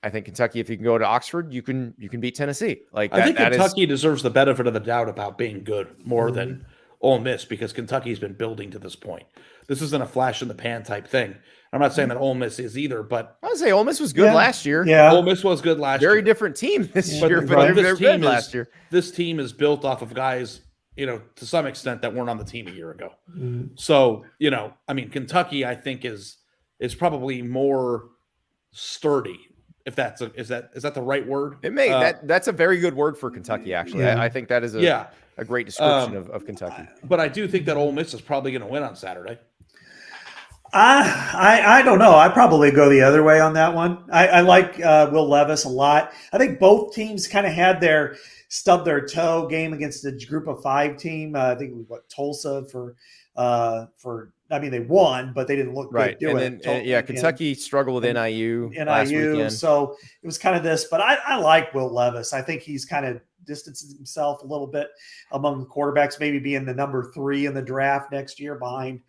A: I think Kentucky, if you can go to Oxford, you can beat Tennessee. Like
B: I think Kentucky deserves the benefit of the doubt about being good more than Ole Miss because Kentucky's been building to this point. This isn't a flash in the pan type thing. I'm not saying that Ole Miss is either, but
A: I would say Ole Miss was good last year.
C: Yeah,
B: Ole Miss was good last year.
A: Very different team this year, but they're good last year.
B: This team is built off of guys, to some extent that weren't on the team a year ago. So, Kentucky, I think is probably more sturdy. If that's is that the right word?
A: It may that's a very good word for Kentucky. Actually, I think that is a great description of Kentucky.
B: But I do think that Ole Miss is probably going to win on Saturday.
C: I don't know. I probably go the other way on that one. I like Will Levis a lot. I think both teams kind of had their stub their toe game against the group of 5 team. I think it was Tulsa for. I mean, they won, but they didn't look good
A: Right. And
C: doing
A: then,
C: it.
A: Kentucky struggled with
C: And
A: NIU last
C: NIU.
A: weekend.
C: So it was kind of this, but I like Will Levis. I think he's kind of distancing himself a little bit among the quarterbacks, maybe being the number 3 in the draft next year behind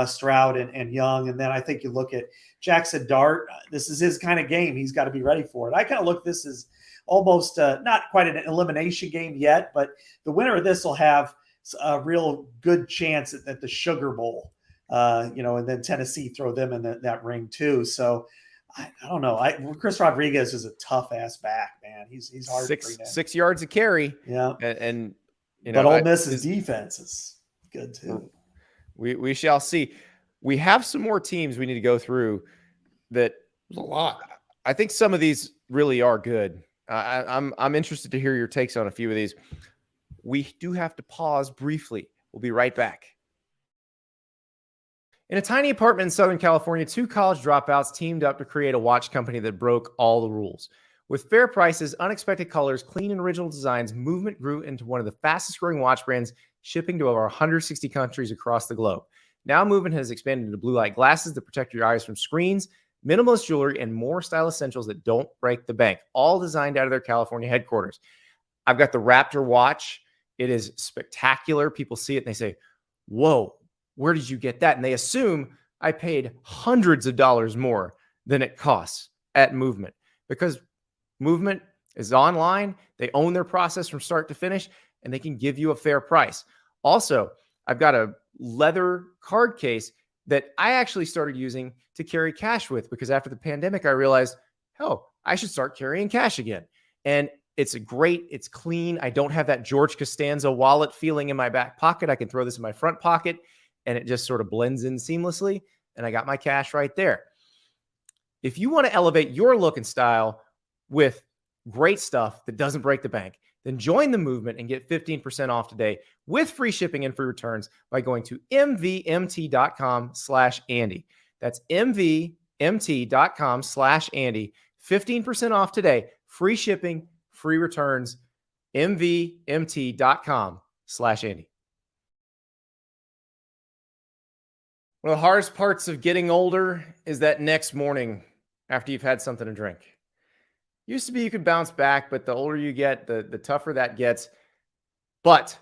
C: Stroud and Young. And then I think you look at Jackson Dart. This is his kind of game. He's got to be ready for it. I kind of look this as almost not quite an elimination game yet, but the winner of this will have a real good chance at the Sugar Bowl. And then Tennessee throw them in that ring too. So I don't know. Chris Rodriguez is a tough ass back, man. He's hard to bring in.
A: 6 yards a carry.
C: Yeah,
A: and
C: but Ole Miss's defense is good too.
A: We shall see. We have some more teams we need to go through. There's
B: a lot.
A: I think some of these really are good. I'm interested to hear your takes on a few of these. We do have to pause briefly. We'll be right back. In a tiny apartment in Southern California, 2 college dropouts teamed up to create a watch company that broke all the rules. With fair prices, unexpected colors, clean and original designs, Movement grew into one of the fastest growing watch brands, shipping to over 160 countries across the globe. Now Movement has expanded into blue light glasses that protect your eyes from screens, minimalist jewelry, and more style essentials that don't break the bank, all designed out of their California headquarters. I've got the Raptor watch. It is spectacular. People see it and they say, whoa, where did you get that? And they assume I paid hundreds of dollars more than it costs at Movement, because Movement is online. They own their process from start to finish, and they can give you a fair price. Also, I've got a leather card case that I actually started using to carry cash with, because after the pandemic, I realized, oh, I should start carrying cash again. And it's it's clean. I don't have that George Costanza wallet feeling in my back pocket. I can throw this in my front pocket, and it just sort of blends in seamlessly. And I got my cash right there. If you want to elevate your look and style with great stuff that doesn't break the bank, then join the Movement and get 15% off today with free shipping and free returns by going to mvmt.com/Andy. That's mvmt.com/Andy. 15% off today. Free shipping, free returns. mvmt.com/Andy. One of the hardest parts of getting older is that next morning after you've had something to drink. Used to be you could bounce back, but the older you get, the tougher that gets. But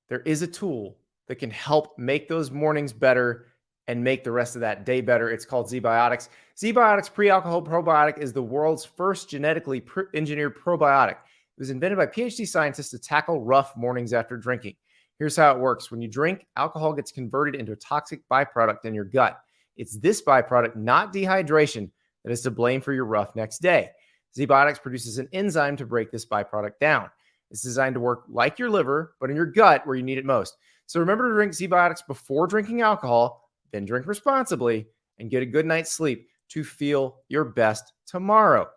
A: there is a tool that can help make those mornings better and make the rest of that day better. It's called Zbiotics. Zbiotics Pre-Alcohol Probiotic is the world's first genetically engineered probiotic. It was invented by PhD scientists to tackle rough mornings after drinking. Here's how it works. When you drink, alcohol gets converted into a toxic byproduct in your gut. It's this byproduct, not dehydration, that is to blame for your rough next day. Zbiotics produces an enzyme to break this byproduct down. It's designed to work like your liver, but in your gut where you need it most. So remember to drink Zbiotics before drinking alcohol, then drink responsibly, and get a good night's sleep to feel your best tomorrow.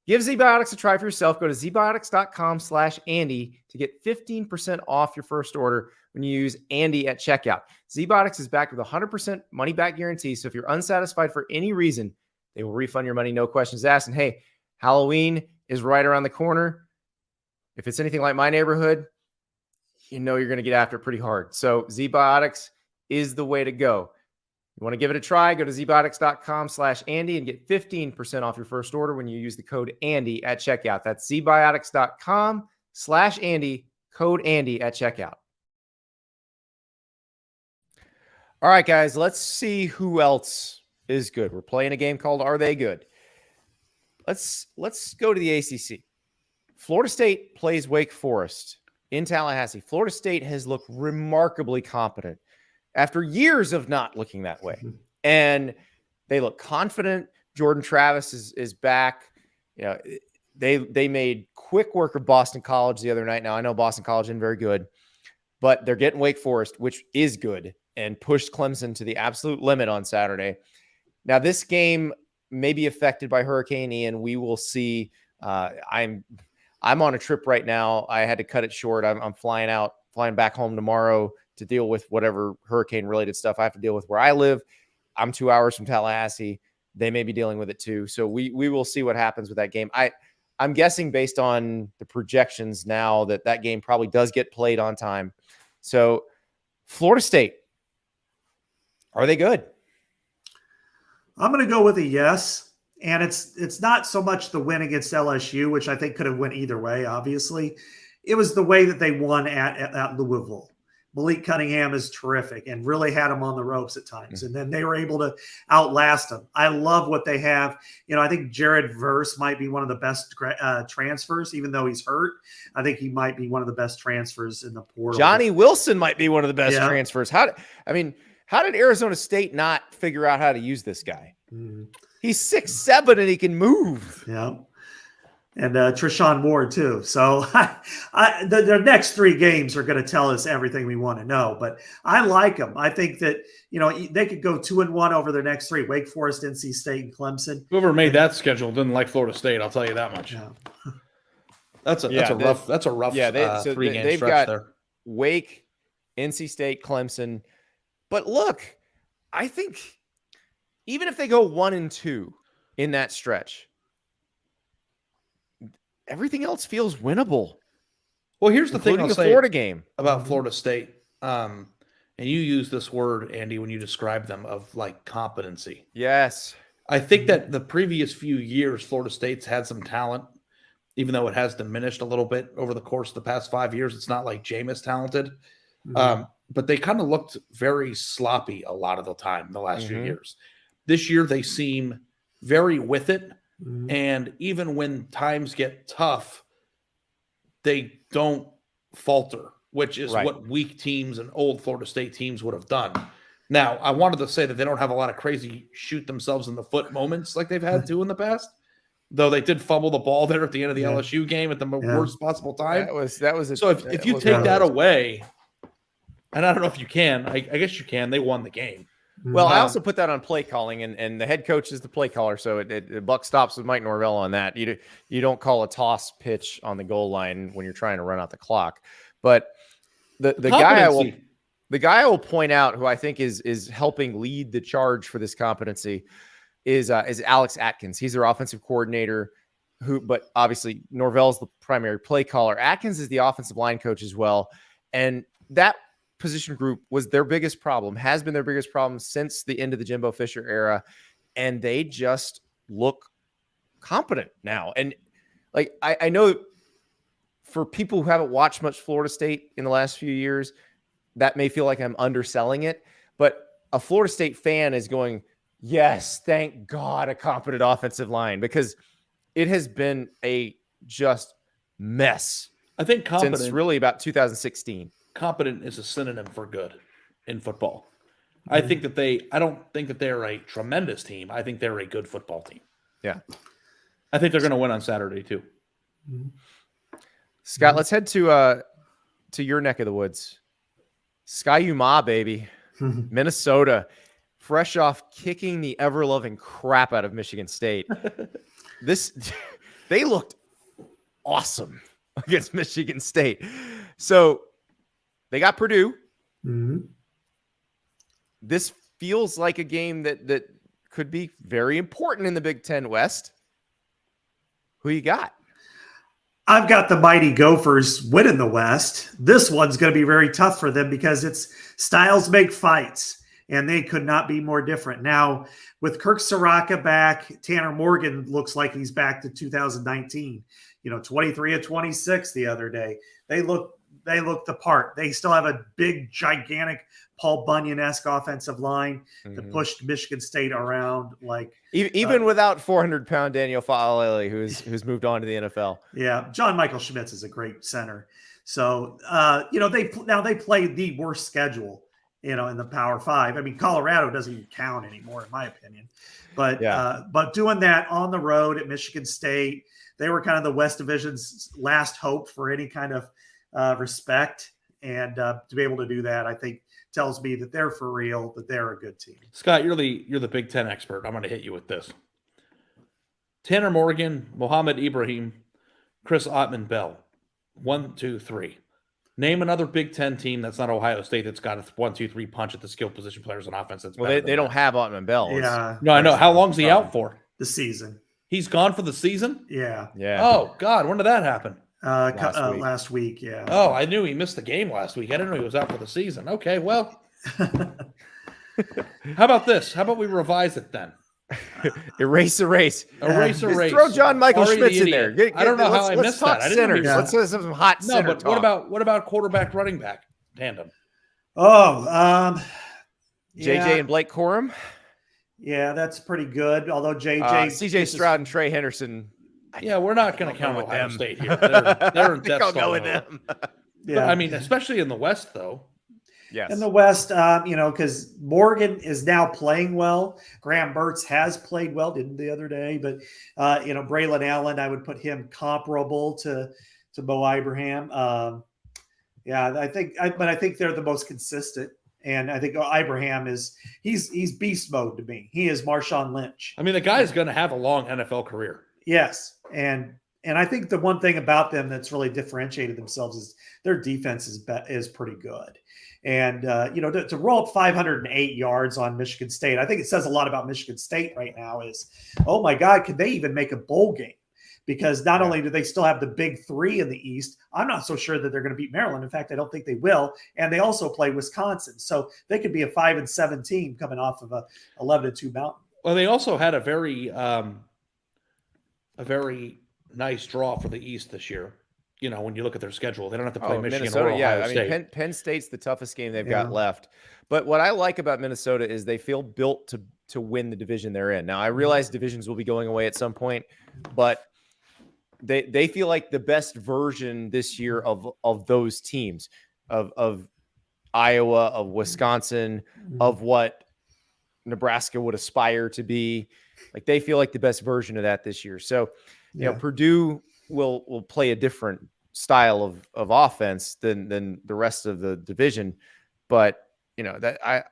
A: Give Zbiotics a try for yourself. Go to zbiotics.com/Andy to get 15% off your first order when you use Andy at checkout. Zbiotics is backed with a 100% money back guarantee. So if you're unsatisfied for any reason, they will refund your money, no questions asked. And hey, Halloween is right around the corner. If it's anything like my neighborhood, you know you're going to get after it pretty hard. So Zbiotics is the way to go. You want to give it a try? Go to zbiotics.com/Andy and get 15% off your first order when you use the code Andy at checkout. That's zbiotics.com/Andy, code Andy at checkout. All right, guys, let's see who else is good. We're playing a game called Are They Good? Let's go to the ACC. Florida State plays Wake Forest in Tallahassee. Florida State has looked remarkably competent after years of not looking that way. And they look confident. Jordan Travis is back. You know, they made quick work of Boston College the other night. Now, I know Boston College isn't very good, but they're getting Wake Forest, which is good, and pushed Clemson to the absolute limit on Saturday. Now, this game may be affected by Hurricane Ian. We will see. I'm on a trip right now. I had to cut it short. I'm flying back home tomorrow to deal with whatever hurricane-related stuff I have to deal with where I live. I'm 2 hours from Tallahassee. They may be dealing with it too. So we will see what happens with that game. I'm guessing based on the projections now that game probably does get played on time. So Florida State, are they good?
C: I'm going to go with a yes. And it's not so much the win against LSU, which I think could have went either way, obviously. It was the way that they won at Louisville. Malik Cunningham is terrific and really had him on the ropes at times. And then they were able to outlast him. I love what they have. I think Jared Verse might be one of the best transfers, even though he's hurt. I think he might be one of the best transfers in the portal.
A: Johnny Wilson might be one of the best transfers. How did Arizona State not figure out how to use this guy? Mm-hmm. He's 6'7" and he can move.
C: Yeah. And Treshaun Ward, too. So the next 3 games are going to tell us everything we want to know. But I like them. I think that, they could go 2-1 over their next 3. Wake Forest, NC State, and Clemson.
B: Whoever made that schedule didn't like Florida State, I'll tell you that much. Yeah. That's a rough 3-game stretch there.
A: Wake, NC State, Clemson. But look, I think even if they go 1-2 in that stretch, everything else feels winnable.
B: Well, here's the thing I'll say
A: Florida game
B: about Florida State. And you use this word, Andy, when you describe them, of like competency.
A: Yes.
B: I think that the previous few years, Florida State's had some talent, even though it has diminished a little bit over the course of the past 5 years. It's not like Jameis talented. Mm-hmm. But they kind of looked very sloppy a lot of the time the last few years. This year, they seem very with it. Mm-hmm. And even when times get tough, they don't falter, which is what weak teams and old Florida State teams would have done. Now, I wanted to say that they don't have a lot of crazy shoot themselves in the foot moments like they've had to in the past, though they did fumble the ball there at the end of the LSU game at the worst possible time.
A: So
B: if you take that away, and I don't know if you can, I guess you can. They won the game.
A: Well, I also put that on play calling, and the head coach is the play caller, so it buck stops with Mike Norvell on that. You don't call a toss pitch on the goal line when you're trying to run out the clock. But the guy I will point out who I think is helping lead the charge for this competency is Alex Atkins. He's their offensive coordinator, but obviously Norvell's the primary play caller. Atkins is the offensive line coach as well, and that position group was their biggest problem, has been their biggest problem since the end of the Jimbo Fisher era. And they just look competent now. And like, I know for people who haven't watched much Florida State in the last few years, that may feel like I'm underselling it, but a Florida State fan is going, yes, thank God, a competent offensive line, because it has been a just mess.
B: I think competent,
A: since really about 2016.
B: Competent is a synonym for good in football. I think that I don't think that they're a tremendous team. I think they're a good football team.
A: Yeah.
B: I think they're going to win on Saturday too.
A: Scott, let's head to your neck of the woods. Ski-U-Mah, baby. Minnesota, fresh off kicking the ever-loving crap out of Michigan State. They looked awesome against Michigan State. So they got Purdue. Mm-hmm. This feels like a game that could be very important in the Big Ten West. Who you got?
C: I've got the mighty Gophers winning the West. This one's going to be very tough for them because it's styles make fights, and they could not be more different. Now, with Kirk Soraka back, Tanner Morgan looks like he's back to 2019. 23 of 26 the other day. They look the part. They still have a big, gigantic Paul Bunyan-esque offensive line that pushed Michigan State around. Like
A: even without 400-pound Daniel Faalele, who's moved on to the NFL.
C: Yeah, John Michael Schmitz is a great center. So they play the worst schedule, in the Power Five. I mean, Colorado doesn't even count anymore, in my opinion. But but doing that on the road at Michigan State, they were kind of the West Division's last hope for any kind of respect, and to be able to do that, I think tells me that they're for real, that they're a good team.
B: Scott, you're the Big Ten expert. I'm going to hit you with this. Tanner Morgan, Mohamed Ibrahim, Chris Ottman-Bell. 1, 2, 3. Name another Big Ten team that's not Ohio State that's got a 1-2-3 punch at the skill position players on offense. That's
A: Well, they don't have Ottman Bell.
C: Yeah.
B: No, I know. How long's he out for?
C: The season.
B: He's gone for the season?
C: Yeah.
A: Yeah.
B: Oh, God. When did that happen?
C: Last week. Yeah.
B: Oh, I knew he missed the game last week. I didn't know he was out for the season. Okay, well. How about this? How about we revise it then?
A: Erase.
B: Erase.
A: Throw John Michael
B: Ari the
A: Schmitz in
B: idiot.
A: there.
B: I don't know how I missed that. I didn't know he was-
A: Let's have some hot
B: No,
A: center
B: but
A: talk.
B: what about quarterback running back tandem?
C: Oh,
A: JJ and Blake Corum.
C: Yeah, that's pretty good. Although JJ,
A: CJ Stroud and Trey Henderson.
B: Yeah, we're not going to count
A: with
B: Ohio
A: them.
B: State here. They're in death
A: I'll go
B: star
A: with
B: mode.
A: them.
C: yeah.
B: I mean, especially in the West, though.
A: Yes.
C: In the West, because Morgan is now playing well. Graham Burts has played well, didn't the other day. But, Braylon Allen, I would put him comparable to Bo Ibrahim. I think they're the most consistent. And I think Ibrahim he's beast mode to me. He is Marshawn Lynch.
B: I mean, the guy's going to have a long NFL career.
C: Yes. And I think the one thing about them that's really differentiated themselves is their defense is pretty good. And, to roll up 508 yards on Michigan State, I think it says a lot about Michigan State right now is, oh my God, could they even make a bowl game? Because not only do they still have the big three in the East, I'm not so sure that they're going to beat Maryland. In fact, I don't think they will. And they also play Wisconsin. So they could be a 5-7 team coming off of a 11-2 Mountain.
B: Well, they also had a very nice draw for the East this year. When you look at their schedule, they don't have to play Michigan
A: Minnesota,
B: or Ohio State.
A: I mean, Penn State's the toughest game they've got left. But what I like about Minnesota is they feel built to win the division they're in. Now, I realize divisions will be going away at some point, but they feel like the best version this year of those teams, of Iowa, of Wisconsin, of what Nebraska would aspire to be. Like they feel like the best version of that this year. So, Purdue will play a different style of offense than the rest of the division. But, that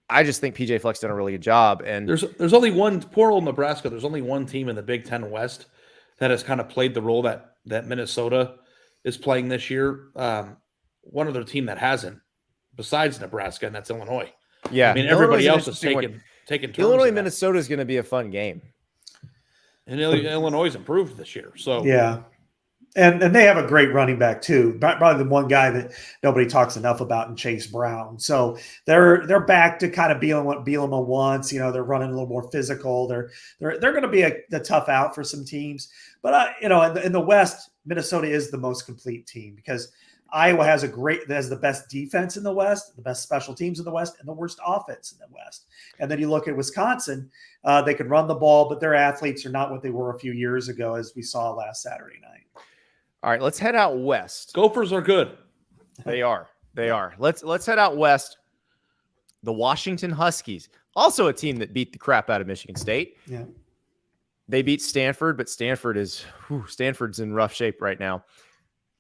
A: I just think PJ Fleck's done a really good job. And
B: there's only one, poor old Nebraska. There's only one team in the Big Ten West that has kind of played the role that Minnesota is playing this year. One other team that hasn't, besides Nebraska, and that's Illinois.
A: Yeah.
B: I mean, everybody else is taking turns.
A: Illinois, Minnesota is going to be a fun game.
B: And Illinois improved this year. So
C: yeah. And they have a great running back too. Probably the one guy that nobody talks enough about in Chase Brown. So they're back to kind of being what Bielema wants. They're running a little more physical. They're going to be the tough out for some teams. But in the West, Minnesota is the most complete team because Iowa has the best defense in the West, the best special teams in the West, and the worst offense in the West. And then you look at Wisconsin, they can run the ball, but their athletes are not what they were a few years ago, as we saw last Saturday night.
A: All right, let's head out west.
B: Gophers are good.
A: They are. Let's head out west. The Washington Huskies, also a team that beat the crap out of Michigan State.
C: Yeah.
A: They beat Stanford, but Stanford's in rough shape right now.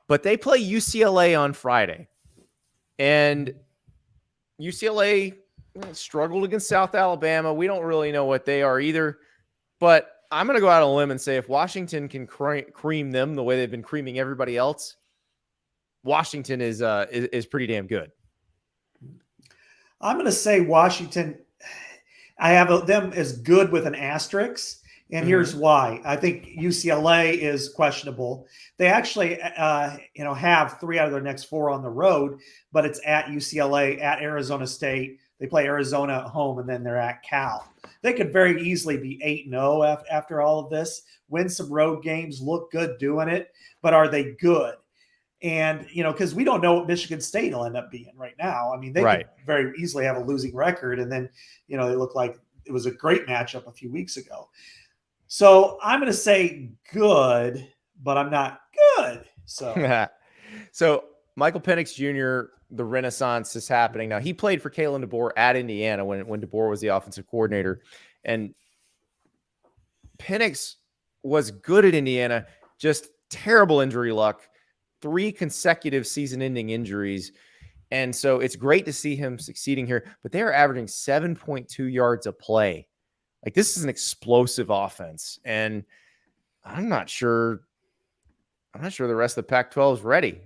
A: But they play UCLA on Friday. And UCLA struggled against South Alabama. We don't really know what they are either. But I'm going to go out on a limb and say if Washington can cream them the way they've been creaming everybody else, Washington is pretty damn good.
C: I'm going to say Washington, I have them as good with an asterisk. And here's why. I think UCLA is questionable. They actually, have 3 out of their next 4 on the road, but it's at UCLA, at Arizona State. They play Arizona at home, and then they're at Cal. They could very easily be 8-0 after all of this, win some road games, look good doing it, but are they good? And, because we don't know what Michigan State will end up being right now. I mean, they could very easily have a losing record, and then, they look like it was a great matchup a few weeks ago. So I'm going to say good, but I'm not good.
A: So Michael Penix Jr., the renaissance is happening now. He played for Kalen DeBoer at Indiana when DeBoer was the offensive coordinator. And Penix was good at Indiana, just terrible injury luck, 3 consecutive season-ending injuries. And so it's great to see him succeeding here. But they are averaging 7.2 yards a play. Like, this is an explosive offense, and I'm not sure the rest of the Pac-12 is ready.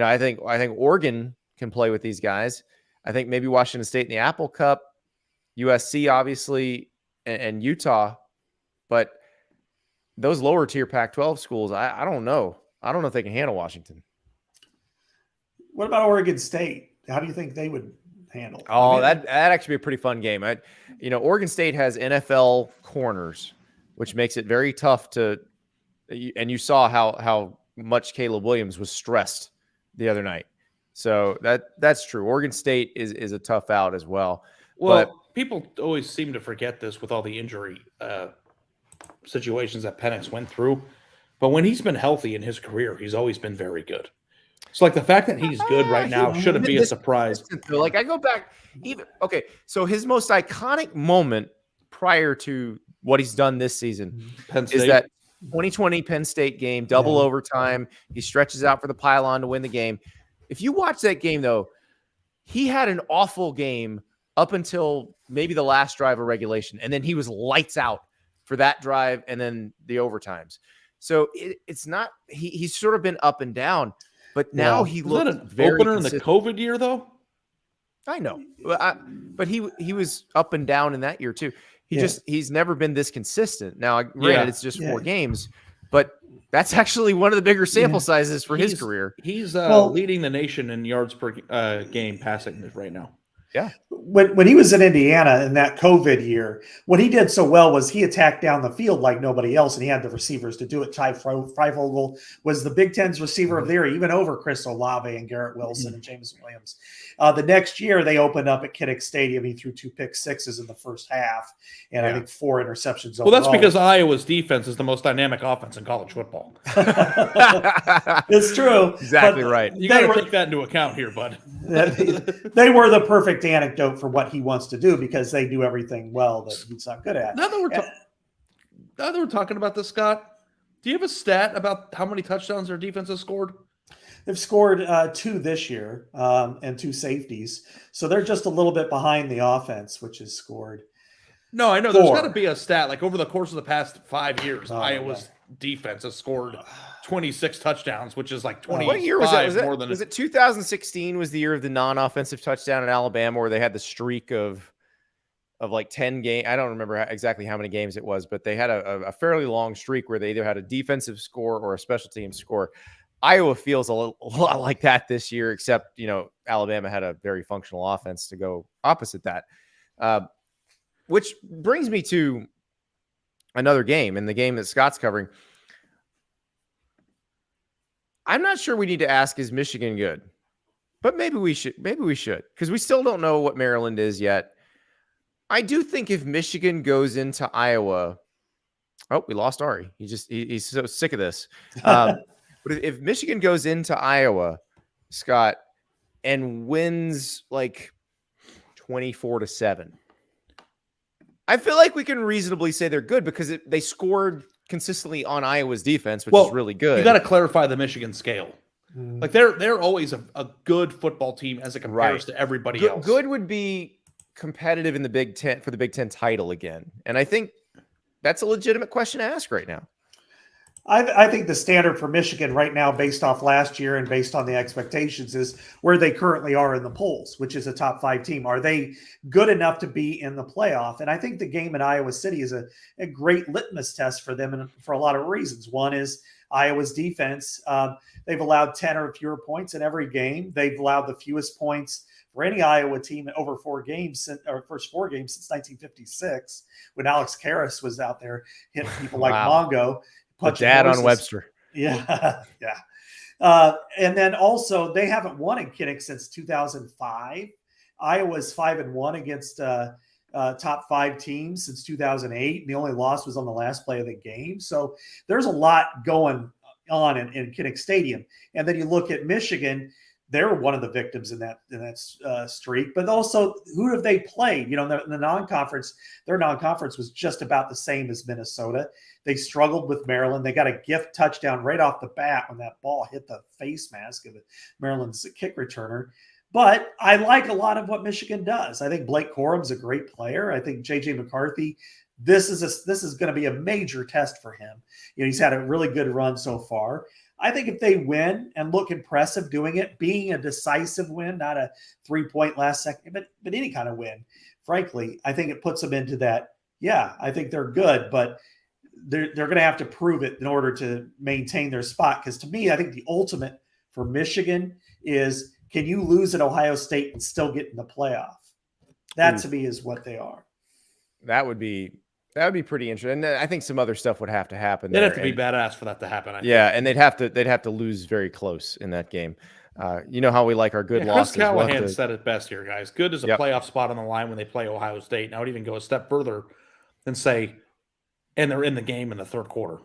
A: I think Oregon can play with these guys. I think maybe Washington State in the Apple Cup, USC obviously, and Utah, but those lower tier Pac-12 schools, I don't know. I don't know if they can handle Washington.
C: What about Oregon State? How do you think they would handle?
A: Oh, that'd actually be a pretty fun game. Oregon State has NFL corners, which makes it very tough to. And you saw how much Caleb Williams was stressed the other night. So that's true. Oregon State is a tough out as well.
B: Well, people always seem to forget this with all the injury situations that Penix went through. But when he's been healthy in his career, he's always been very good. So, like, the fact that he's good right now shouldn't be a surprise.
A: Like, I go back so his most iconic moment prior to what he's done this season is that 2020 Penn State game, double overtime. He stretches out for the pylon to win the game. If you watch that game, though, he had an awful game up until maybe the last drive of regulation, and then he was lights out for that drive and then the overtimes. So it's not he's sort of been up and down, but now he looks very
B: opener
A: consistent.
B: in the COVID year, though.
A: I know, but he was up and down in that year too. He's never been this consistent. Now, granted, it's just 4 games, but that's actually one of the bigger sample sizes for his career.
B: He's leading the nation in yards per game passing right now.
A: Yeah.
C: When he was in Indiana in that COVID year, what he did so well was he attacked down the field like nobody else, and he had the receivers to do it. Ty Freifogel was the Big Ten's receiver of the year, even over Chris Olave and Garrett Wilson and Jameson Williams. The next year, they opened up at Kinnick Stadium. He threw 2 pick sixes in the first half, and I think 4 interceptions overall.
B: Well, that's because Iowa's defense is the most dynamic offense in college football.
C: It's true.
A: Exactly right.
B: You got to take that into account here, bud.
C: They were the perfect anecdote for what he wants to do because they do everything well that he's not good at.
B: Now that we're talking about this, Scott, do you have a stat about how many touchdowns their defense has scored?
C: They've scored 2 this year and 2 safeties. So they're just a little bit behind the offense, which has scored.
B: No, I know. 4. There's got to be a stat. Like over the course of the past 5 years, Iowa's defense has scored 26 touchdowns, which is like 25
A: what year was that?
B: more than.
A: Was it 2016 was the year of the non-offensive touchdown in Alabama where they had the streak of like 10 games. I don't remember exactly how many games it was, but they had a fairly long streak where they either had a defensive score or a special team score. Iowa feels a lot like that this year, except, Alabama had a very functional offense to go opposite that. Which brings me to another game, and the game that Scott's covering. I'm not sure we need to ask, is Michigan good? But maybe we should, because we still don't know what Maryland is yet. I do think if Michigan goes into Iowa, we lost Ari. He's so sick of this. But if Michigan goes into Iowa, Scott, and wins like 24-7, I feel like we can reasonably say they're good because they scored consistently on Iowa's defense, which is really good.
B: You got to clarify the Michigan scale. Like they're always a good football team as it compares to everybody else.
A: Good would be competitive in the Big Ten for the Big Ten title again, and I think that's a legitimate question to ask right now.
C: I think the standard for Michigan right now, based off last year and based on the expectations, is where they currently are in the polls, which is a top 5 team. Are they good enough to be in the playoff? And I think the game in Iowa City is a great litmus test for them, and for a lot of reasons. One is Iowa's defense. They've allowed 10 or fewer points in every game. They've allowed the fewest points for any Iowa team in over 4 games, or first 4 games since 1956, when Alex Karras was out there hitting people like Mongo.
A: Dad on Webster.
C: Yeah. And then also they haven't won in Kinnick since 2005. Iowa's 5-1 against top 5 teams since 2008. And the only loss was on the last play of the game. So there's a lot going on in Kinnick Stadium. And then you look at Michigan, they're one of the victims in that streak. But also, who have they played? In the non-conference, their non-conference was just about the same as Minnesota. They struggled with Maryland. They got a gift touchdown right off the bat when that ball hit the face mask of Maryland's kick returner. But I like a lot of what Michigan does. I think Blake Corum's a great player. I think J.J. McCarthy, this is going to be a major test for him. He's had a really good run so far. I think if they win and look impressive doing it, being a decisive win, not a 3-point last second, but any kind of win, frankly, I think it puts them into that. Yeah, I think they're good, but they're going to have to prove it in order to maintain their spot. Because to me, I think the ultimate for Michigan is, can you lose at Ohio State and still get in the playoff? That to me is what they are.
A: That would be pretty interesting. And I think some other stuff would have to happen.
B: They'd have to be badass for that to happen. I think.
A: And they'd have to lose very close in that game. You know how we like our good losses.
B: Chris Callahan said it best here, guys. Good as a playoff spot on the line when they play Ohio State. And I would even go a step further and say, and they're in the game in the third quarter.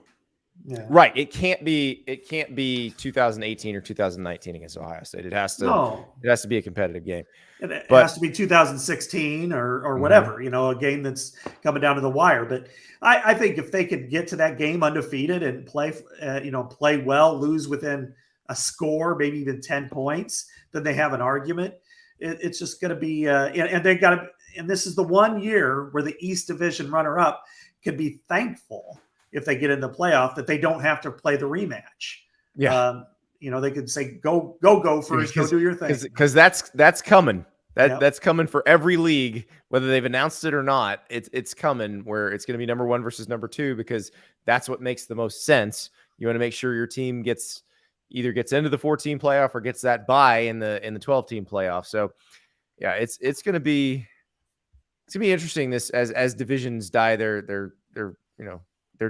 C: Yeah.
A: Right. It can't be 2018 or 2019 against Ohio State. It has to be a competitive game.
C: It has to be 2016 or whatever, a game that's coming down to the wire. But I think if they could get to that game undefeated and play well, lose within a score, maybe even 10 points, then they have an argument. It's just going to be, and they got to, and this is the one year where the East Division runner-up could be thankful if they get in the playoff that they don't have to play the rematch.
A: Yeah.
C: They could say, go Gophers, go do your thing.
A: Because that's coming. That's coming for every league, whether they've announced it or not. It's coming where it's going to be number 1 versus number 2, because that's what makes the most sense. You want to make sure your team either gets into the 14 playoff or gets that bye in the 12 team playoff. So yeah, it's going to be interesting this as divisions die their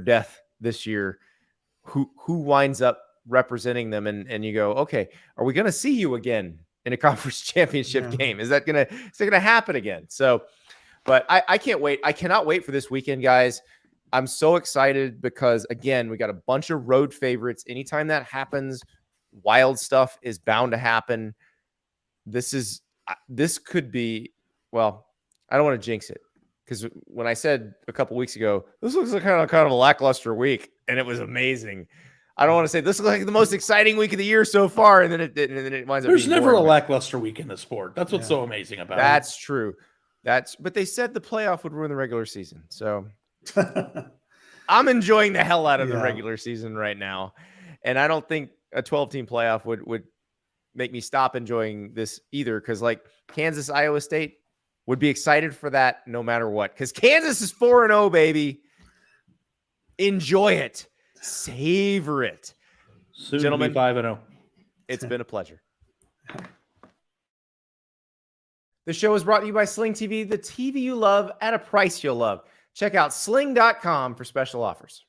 A: death this year. Who winds up representing them, and you go, okay, are we going to see you again in a conference championship game? Is that going to happen again? So, but I can't wait. I cannot wait for this weekend, guys. I'm so excited because, again, we got a bunch of road favorites. Anytime that happens, wild stuff is bound to happen. This could be, well, I don't want to jinx it, because when I said a couple weeks ago, this looks like kind of a lackluster week, and it was amazing. I don't want to say this looks like the most exciting week of the year so far, and then it winds up.
B: There's
A: being
B: never
A: boring.
B: a lackluster week in the sport. That's what's so amazing about it.
A: That's true. But they said the playoff would ruin the regular season, so I'm enjoying the hell out of the regular season right now, and I don't think a 12-team playoff would make me stop enjoying this either. Because like Kansas, Iowa State, would be excited for that no matter what, because Kansas is 4-0, baby. Enjoy it. Savor it.
B: Soon
A: Gentlemen,
B: 5-0.
A: It's been a pleasure. The show is brought to you by Sling TV, the TV you love at a price you'll love. Check out sling.com for special offers.